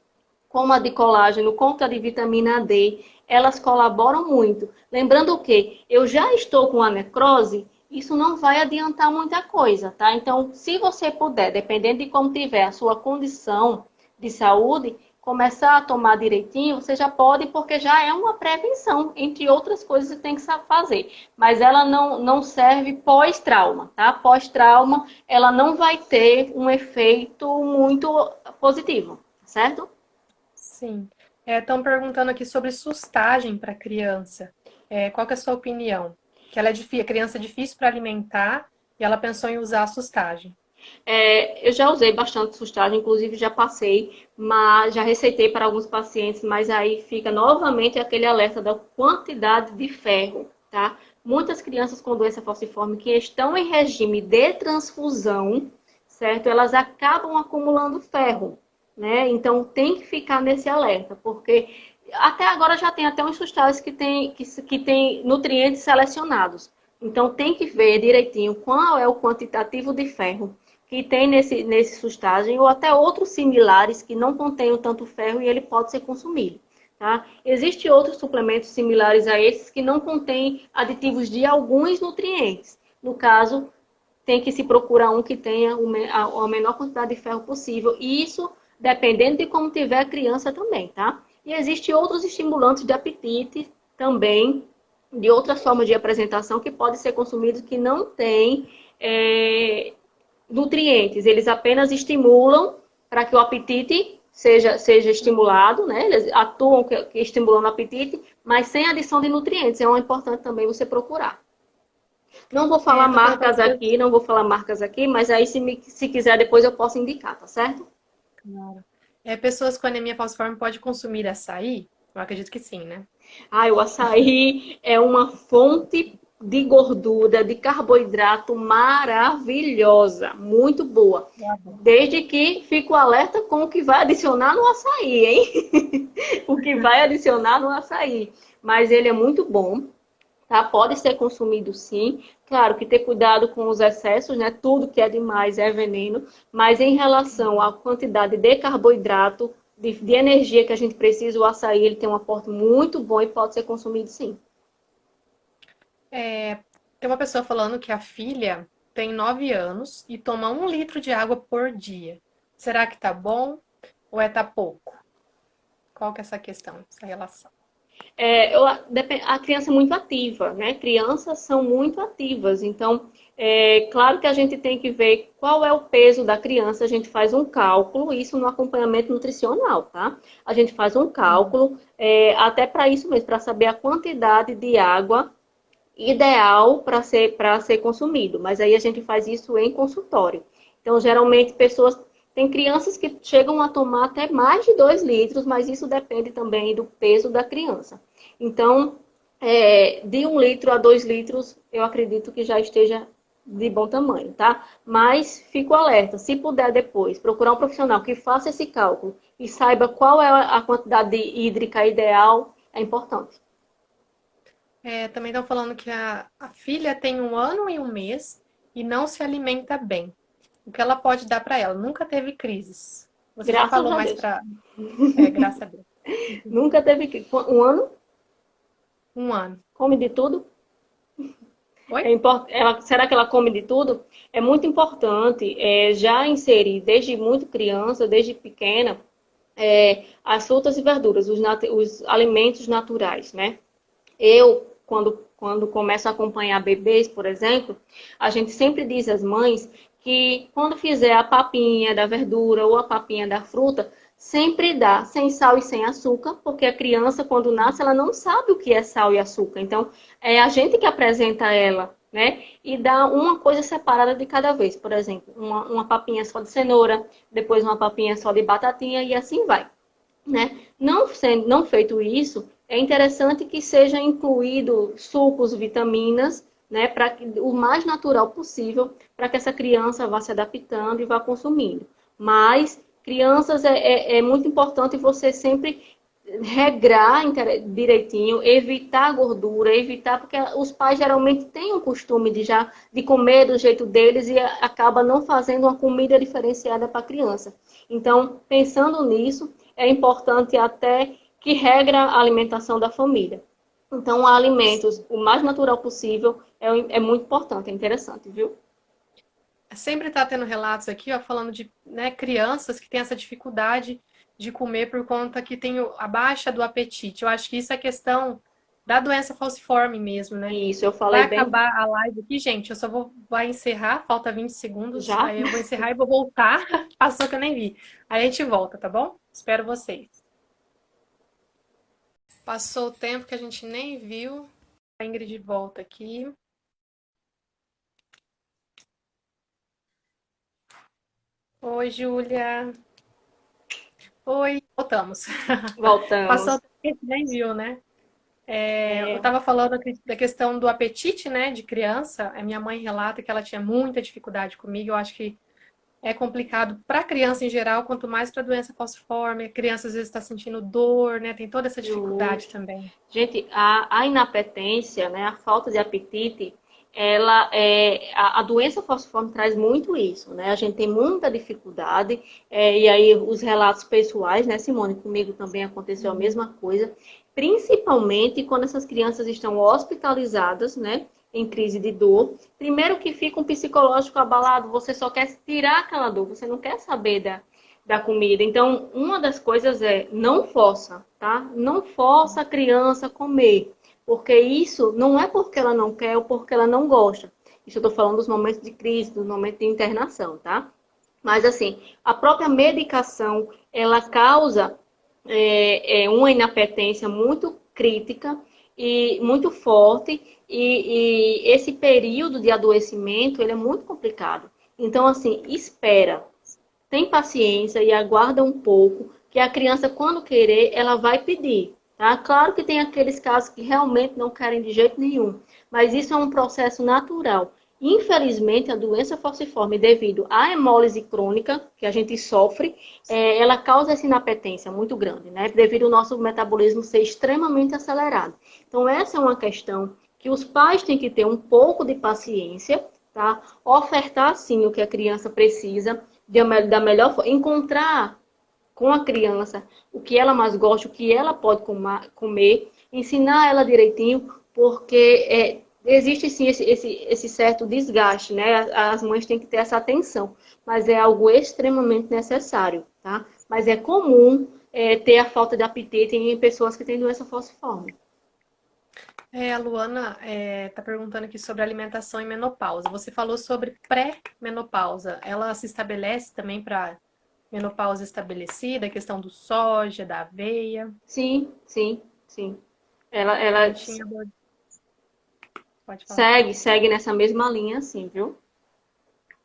como a de colágeno, quanto a de vitamina D, elas colaboram muito. Lembrando que eu já estou com a necrose, isso não vai adiantar muita coisa, tá? Então, se você puder, dependendo de como tiver a sua condição de saúde, começar a tomar direitinho, você já pode, porque já é uma prevenção, entre outras coisas que tem que fazer. Mas ela não serve pós-trauma, tá? Pós-trauma, ela não vai ter um efeito muito positivo, certo? Sim. Estão perguntando aqui sobre sustagem para criança. Qual que é a sua opinião? Que ela a criança é difícil para alimentar e ela pensou em usar a sustagem. Eu já usei bastante sustagem, inclusive já passei, mas já receitei para alguns pacientes, mas aí fica novamente aquele alerta da quantidade de ferro, tá? Muitas crianças com doença falciforme que estão em regime de transfusão, certo? Elas acabam acumulando ferro, né? Então tem que ficar nesse alerta, porque até agora já tem até uns sustágios que tem nutrientes selecionados. Então, tem que ver direitinho qual é o quantitativo de ferro que tem nesse sustagem, ou até outros similares que não contenham tanto ferro e ele pode ser consumido. Tá? Existem outros suplementos similares a esses que não contêm aditivos de alguns nutrientes. No caso, tem que se procurar um que tenha a menor quantidade de ferro possível. E isso dependendo de como tiver a criança também, tá? E existem outros estimulantes de apetite também, de outras formas de apresentação que podem ser consumidos que não têm nutrientes. Eles apenas estimulam para que o apetite seja estimulado, né? Eles atuam estimulando o apetite, mas sem adição de nutrientes. É importante também você procurar. Não vou falar marcas aqui, não vou falar marcas aqui, mas aí se quiser depois eu posso indicar, tá certo? Claro. Pessoas com anemia falciforme podem consumir açaí? Eu acredito que sim, né? O açaí é uma fonte de gordura, de carboidrato maravilhosa, muito boa. Desde que fico alerta com o que vai adicionar no açaí, hein? O que vai adicionar no açaí. Mas ele é muito bom, tá? Pode ser consumido sim. Claro que ter cuidado com os excessos, né? Tudo que é demais é veneno. Mas em relação à quantidade de carboidrato, de energia que a gente precisa, o açaí ele tem um aporte muito bom e pode ser consumido sim. Tem uma pessoa falando que a filha tem 9 anos e toma 1 litro de água por dia. Será que tá bom ou tá pouco? Qual que é essa questão, essa relação? A criança é muito ativa, né? Crianças são muito ativas, então, claro que a gente tem que ver qual é o peso da criança, a gente faz um cálculo, isso no acompanhamento nutricional, tá? A gente faz um cálculo, até para isso mesmo, para saber a quantidade de água ideal para ser consumido, mas aí a gente faz isso em consultório. Então, geralmente, tem crianças que chegam a tomar até mais de 2 litros, mas isso depende também do peso da criança. Então, de 1 litro a 2 litros, eu acredito que já esteja de bom tamanho, tá? Mas fico alerta, se puder depois procurar um profissional que faça esse cálculo e saiba qual é a quantidade hídrica ideal, é importante. Também estão falando que a filha tem 1 ano e 1 mês e não se alimenta bem. O que ela pode dar para ela? Nunca teve crises. Você já Graças falou a mais Deus. para. Graças a Deus. Nunca teve 1 ano, 1 ano. come de tudo. Oi? Será que ela come de tudo? É muito importante já inserir desde muito criança, desde pequena, as frutas e verduras, os alimentos naturais, né? Quando começo a acompanhar bebês, por exemplo, a gente sempre diz às mães que quando fizer a papinha da verdura ou a papinha da fruta, sempre dá sem sal e sem açúcar, porque a criança, quando nasce, ela não sabe o que é sal e açúcar. Então, é a gente que apresenta ela, né? E dá uma coisa separada de cada vez. Por exemplo, uma papinha só de cenoura, depois uma papinha só de batatinha e assim vai, né? Não feito isso, é interessante que seja incluído sucos, vitaminas, né, para o mais natural possível, para que essa criança vá se adaptando e vá consumindo. Mas crianças é muito importante você sempre regrar direitinho, evitar gordura, evitar, porque os pais geralmente têm o costume de comer do jeito deles e acaba não fazendo uma comida diferenciada para a criança. Então, pensando nisso, é importante até que regra a alimentação da família. Então, alimentos o mais natural possível é muito importante, é interessante, viu? Sempre está tendo relatos aqui, ó, falando de, né, crianças que têm essa dificuldade de comer por conta que tem a baixa do apetite. Eu acho que isso é questão da doença falciforme mesmo, né? Isso, eu Vai falei bem. acabar a live aqui, gente. Eu só vai encerrar, falta 20 segundos. Já? Aí eu vou encerrar e vou voltar. Passou que eu nem vi. Aí a gente volta, tá bom? Espero vocês. Passou o tempo que a gente nem viu. A Ingrid volta aqui. Oi, Júlia. Oi, voltamos. Passou o Voltamos. tempo que a gente nem viu, né? Eu estava falando da questão do apetite, né, de criança. A minha mãe relata que ela tinha muita dificuldade comigo. Eu acho que é complicado para a criança em geral, quanto mais para a doença falciforme. A criança às vezes está sentindo dor, né? Tem toda essa dificuldade também. Gente, a inapetência, né, a falta de apetite, a doença falciforme traz muito isso, né? A gente tem muita dificuldade, e aí os relatos pessoais, né, Simone? Comigo também aconteceu a mesma coisa, principalmente quando essas crianças estão hospitalizadas, né? Em crise de dor. Primeiro que fica um psicológico abalado, você só quer tirar aquela dor, você não quer saber da comida. Então, uma das coisas é não força, tá? Não força a criança a comer. Porque isso não é porque ela não quer ou porque ela não gosta. Isso eu estou falando dos momentos de crise, dos momentos de internação, tá? Mas, assim, a própria medicação, ela causa uma inapetência muito crítica e muito forte. E esse período de adoecimento, ele é muito complicado. Então, assim, espera. Tem paciência e aguarda um pouco, que a criança, quando querer, ela vai pedir. Tá? Claro que tem aqueles casos que realmente não querem de jeito nenhum, mas isso é um processo natural. Infelizmente, a doença falciforme, devido à hemólise crônica que a gente sofre, ela causa essa inapetência muito grande, né? Devido ao nosso metabolismo ser extremamente acelerado. Então, essa é uma questão que os pais têm que ter um pouco de paciência, tá? Ofertar, sim, o que a criança precisa, da melhor forma, encontrar com a criança o que ela mais gosta, o que ela pode comer, ensinar ela direitinho, porque existe sim esse certo desgaste, né? As mães têm que ter essa atenção, mas é algo extremamente necessário, tá? Mas é comum ter a falta de apetite em pessoas que têm doença falciforme. A Luana está perguntando aqui sobre alimentação e menopausa. Você falou sobre pré-menopausa. Ela se estabelece também para menopausa estabelecida, a questão do soja, da aveia? Sim, sim, sim. A Ela gente tinha... Pode falar. segue nessa mesma linha, assim, viu?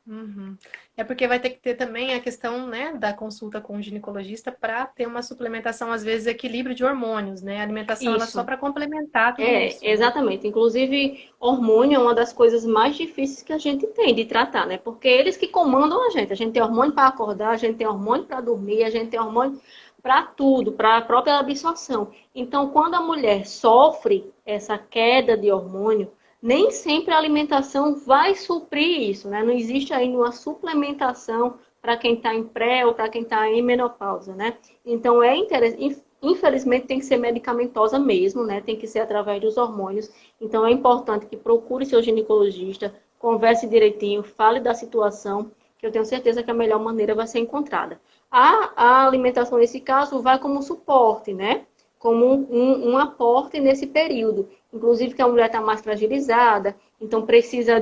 Uhum. É porque vai ter que ter também a questão, né, da consulta com o ginecologista para ter uma suplementação, às vezes, equilíbrio de hormônios, né? A alimentação ela é só Isso. para complementar tudo isso, né? Exatamente. Inclusive, hormônio é uma das coisas mais difíceis que a gente tem de tratar, né? Porque eles que comandam a gente. A gente tem hormônio para acordar, a gente tem hormônio para dormir, a gente tem hormônio para tudo, para a própria absorção. Então, quando a mulher sofre essa queda de hormônio, nem sempre a alimentação vai suprir isso, né? Não existe ainda uma suplementação para quem está em pré ou para quem está em menopausa, né? Então, é interessante. Infelizmente, tem que ser medicamentosa mesmo, né? Tem que ser através dos hormônios. Então, é importante que procure seu ginecologista, converse direitinho, fale da situação, que eu tenho certeza que a melhor maneira vai ser encontrada. A alimentação, nesse caso, vai como suporte, né? Como um aporte nesse período. Inclusive, que a mulher está mais fragilizada, então precisa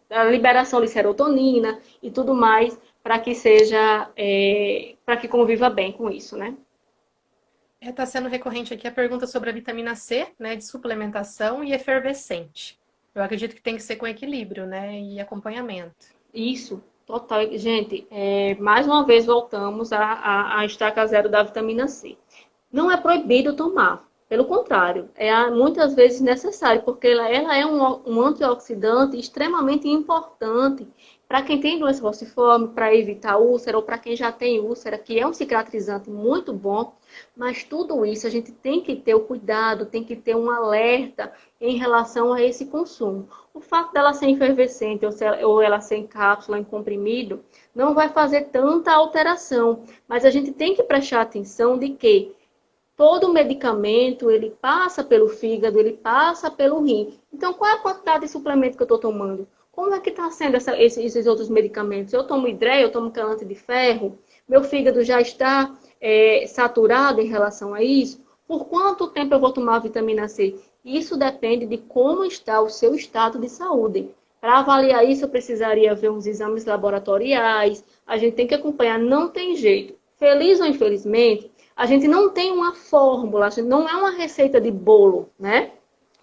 da liberação de serotonina e tudo mais, para que seja, para que conviva bem com isso, né? Está sendo recorrente aqui a pergunta sobre a vitamina C, né, de suplementação e efervescente. Eu acredito que tem que ser com equilíbrio, né, e acompanhamento. Isso, total. Gente, mais uma vez voltamos à estaca zero da vitamina C. Não é proibido tomar, pelo contrário, é muitas vezes necessário, porque ela é um antioxidante extremamente importante para quem tem doença falciforme, para evitar úlcera, ou para quem já tem úlcera, que é um cicatrizante muito bom. Mas tudo isso a gente tem que ter o cuidado, tem que ter um alerta em relação a esse consumo. O fato dela ser efervescente ou ela ser em cápsula, em comprimido, não vai fazer tanta alteração. Mas a gente tem que prestar atenção de que todo medicamento, ele passa pelo fígado, ele passa pelo rim. Então, qual é a quantidade de suplemento que eu estou tomando? Como é que está sendo esses outros medicamentos? Eu tomo hidreia, eu tomo quelante de ferro, meu fígado já está saturado em relação a isso? Por quanto tempo eu vou tomar vitamina C? Isso depende de como está o seu estado de saúde. Para avaliar isso, eu precisaria ver uns exames laboratoriais, a gente tem que acompanhar, não tem jeito. Feliz ou infelizmente, a gente não tem uma fórmula, a gente não é uma receita de bolo, né?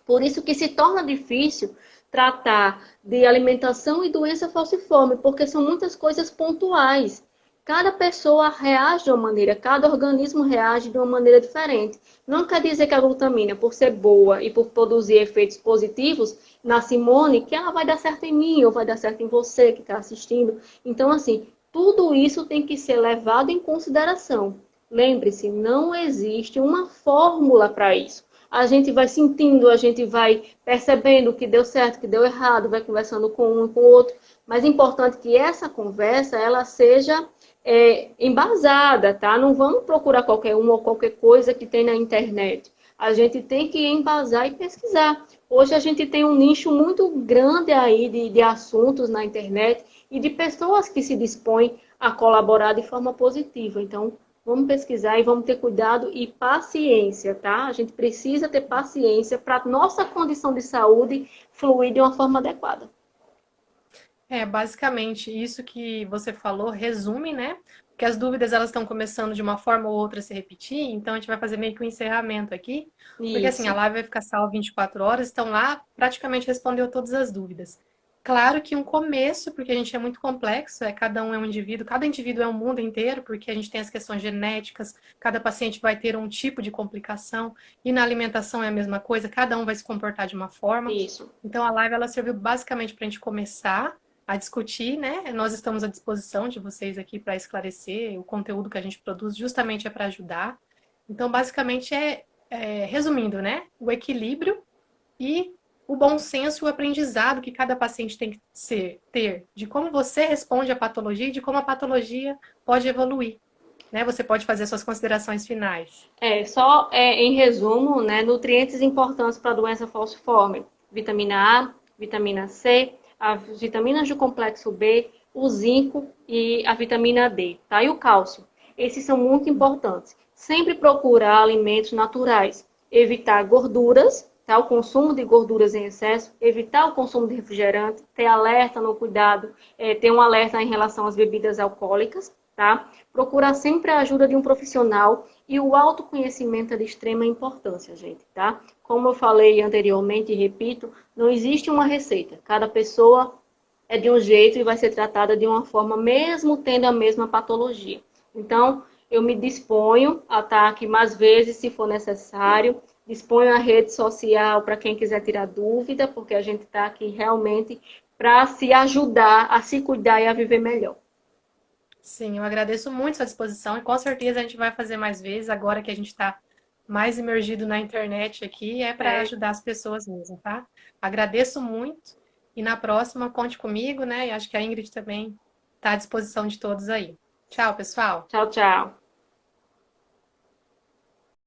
Por isso que se torna difícil tratar de alimentação e doença falciforme, porque são muitas coisas pontuais. Cada pessoa reage de uma maneira, cada organismo reage de uma maneira diferente. Não quer dizer que a glutamina, por ser boa e por produzir efeitos positivos na Simone, que ela vai dar certo em mim ou vai dar certo em você que está assistindo. Então, assim, tudo isso tem que ser levado em consideração. Lembre-se, não existe uma fórmula para isso. a gente vai sentindo, a gente vai percebendo o que deu certo, o que deu errado, vai conversando com um e com o outro. Mas é importante que essa conversa, ela seja embasada, tá? Não vamos procurar qualquer uma ou qualquer coisa que tem na internet. A gente tem que embasar e pesquisar. Hoje a gente tem um nicho muito grande aí de assuntos na internet e de pessoas que se dispõem a colaborar de forma positiva. Então, vamos pesquisar e vamos ter cuidado e paciência, tá? A gente precisa ter paciência para a nossa condição de saúde fluir de uma forma adequada. Basicamente, isso que você falou resume, né? Porque as dúvidas elas estão começando de uma forma ou outra a se repetir, então a gente vai fazer meio que um encerramento aqui, porque assim, a Isso, live vai ficar salva 24 horas, então lá praticamente respondeu todas as dúvidas. Claro que um começo, porque a gente é muito complexo, cada um é um indivíduo, cada indivíduo é um mundo inteiro, porque a gente tem as questões genéticas, cada paciente vai ter um tipo de complicação, e na alimentação é a mesma coisa, cada um vai se comportar de uma forma. isso. Então a live ela serviu basicamente para a gente começar a discutir, né? Nós estamos à disposição de vocês aqui para esclarecer o conteúdo que a gente produz, justamente é para ajudar. Então, basicamente, resumindo, né? O equilíbrio e o bom senso e o aprendizado que cada paciente tem que ter de como você responde à patologia e de como a patologia pode evoluir. Né? Você pode fazer suas considerações finais. Em resumo, né, nutrientes importantes para a doença falciforme: vitamina A, vitamina C, as vitaminas do complexo B, o zinco e a vitamina D, tá? E o cálcio. Esses são muito importantes. Sempre procurar alimentos naturais, evitar gorduras, tá? O consumo de gorduras em excesso, evitar o consumo de refrigerante, ter alerta no cuidado, ter um alerta em relação às bebidas alcoólicas, tá? Procurar sempre a ajuda de um profissional e o autoconhecimento é de extrema importância, gente, tá? Como eu falei anteriormente e repito, não existe uma receita. Cada pessoa é de um jeito e vai ser tratada de uma forma, mesmo tendo a mesma patologia. Então, eu me disponho a estar aqui mais vezes, se for necessário. Disponho a rede social para quem quiser tirar dúvida, porque a gente está aqui realmente para se ajudar a se cuidar e a viver melhor. Sim, eu agradeço muito a sua disposição e com certeza a gente vai fazer mais vezes, agora que a gente está mais imergido na internet aqui, é para É, ajudar as pessoas mesmo, tá? Agradeço muito e na próxima conte comigo, né? E acho que a Ingrid também está à disposição de todos aí. Tchau, pessoal! tchau, tchau.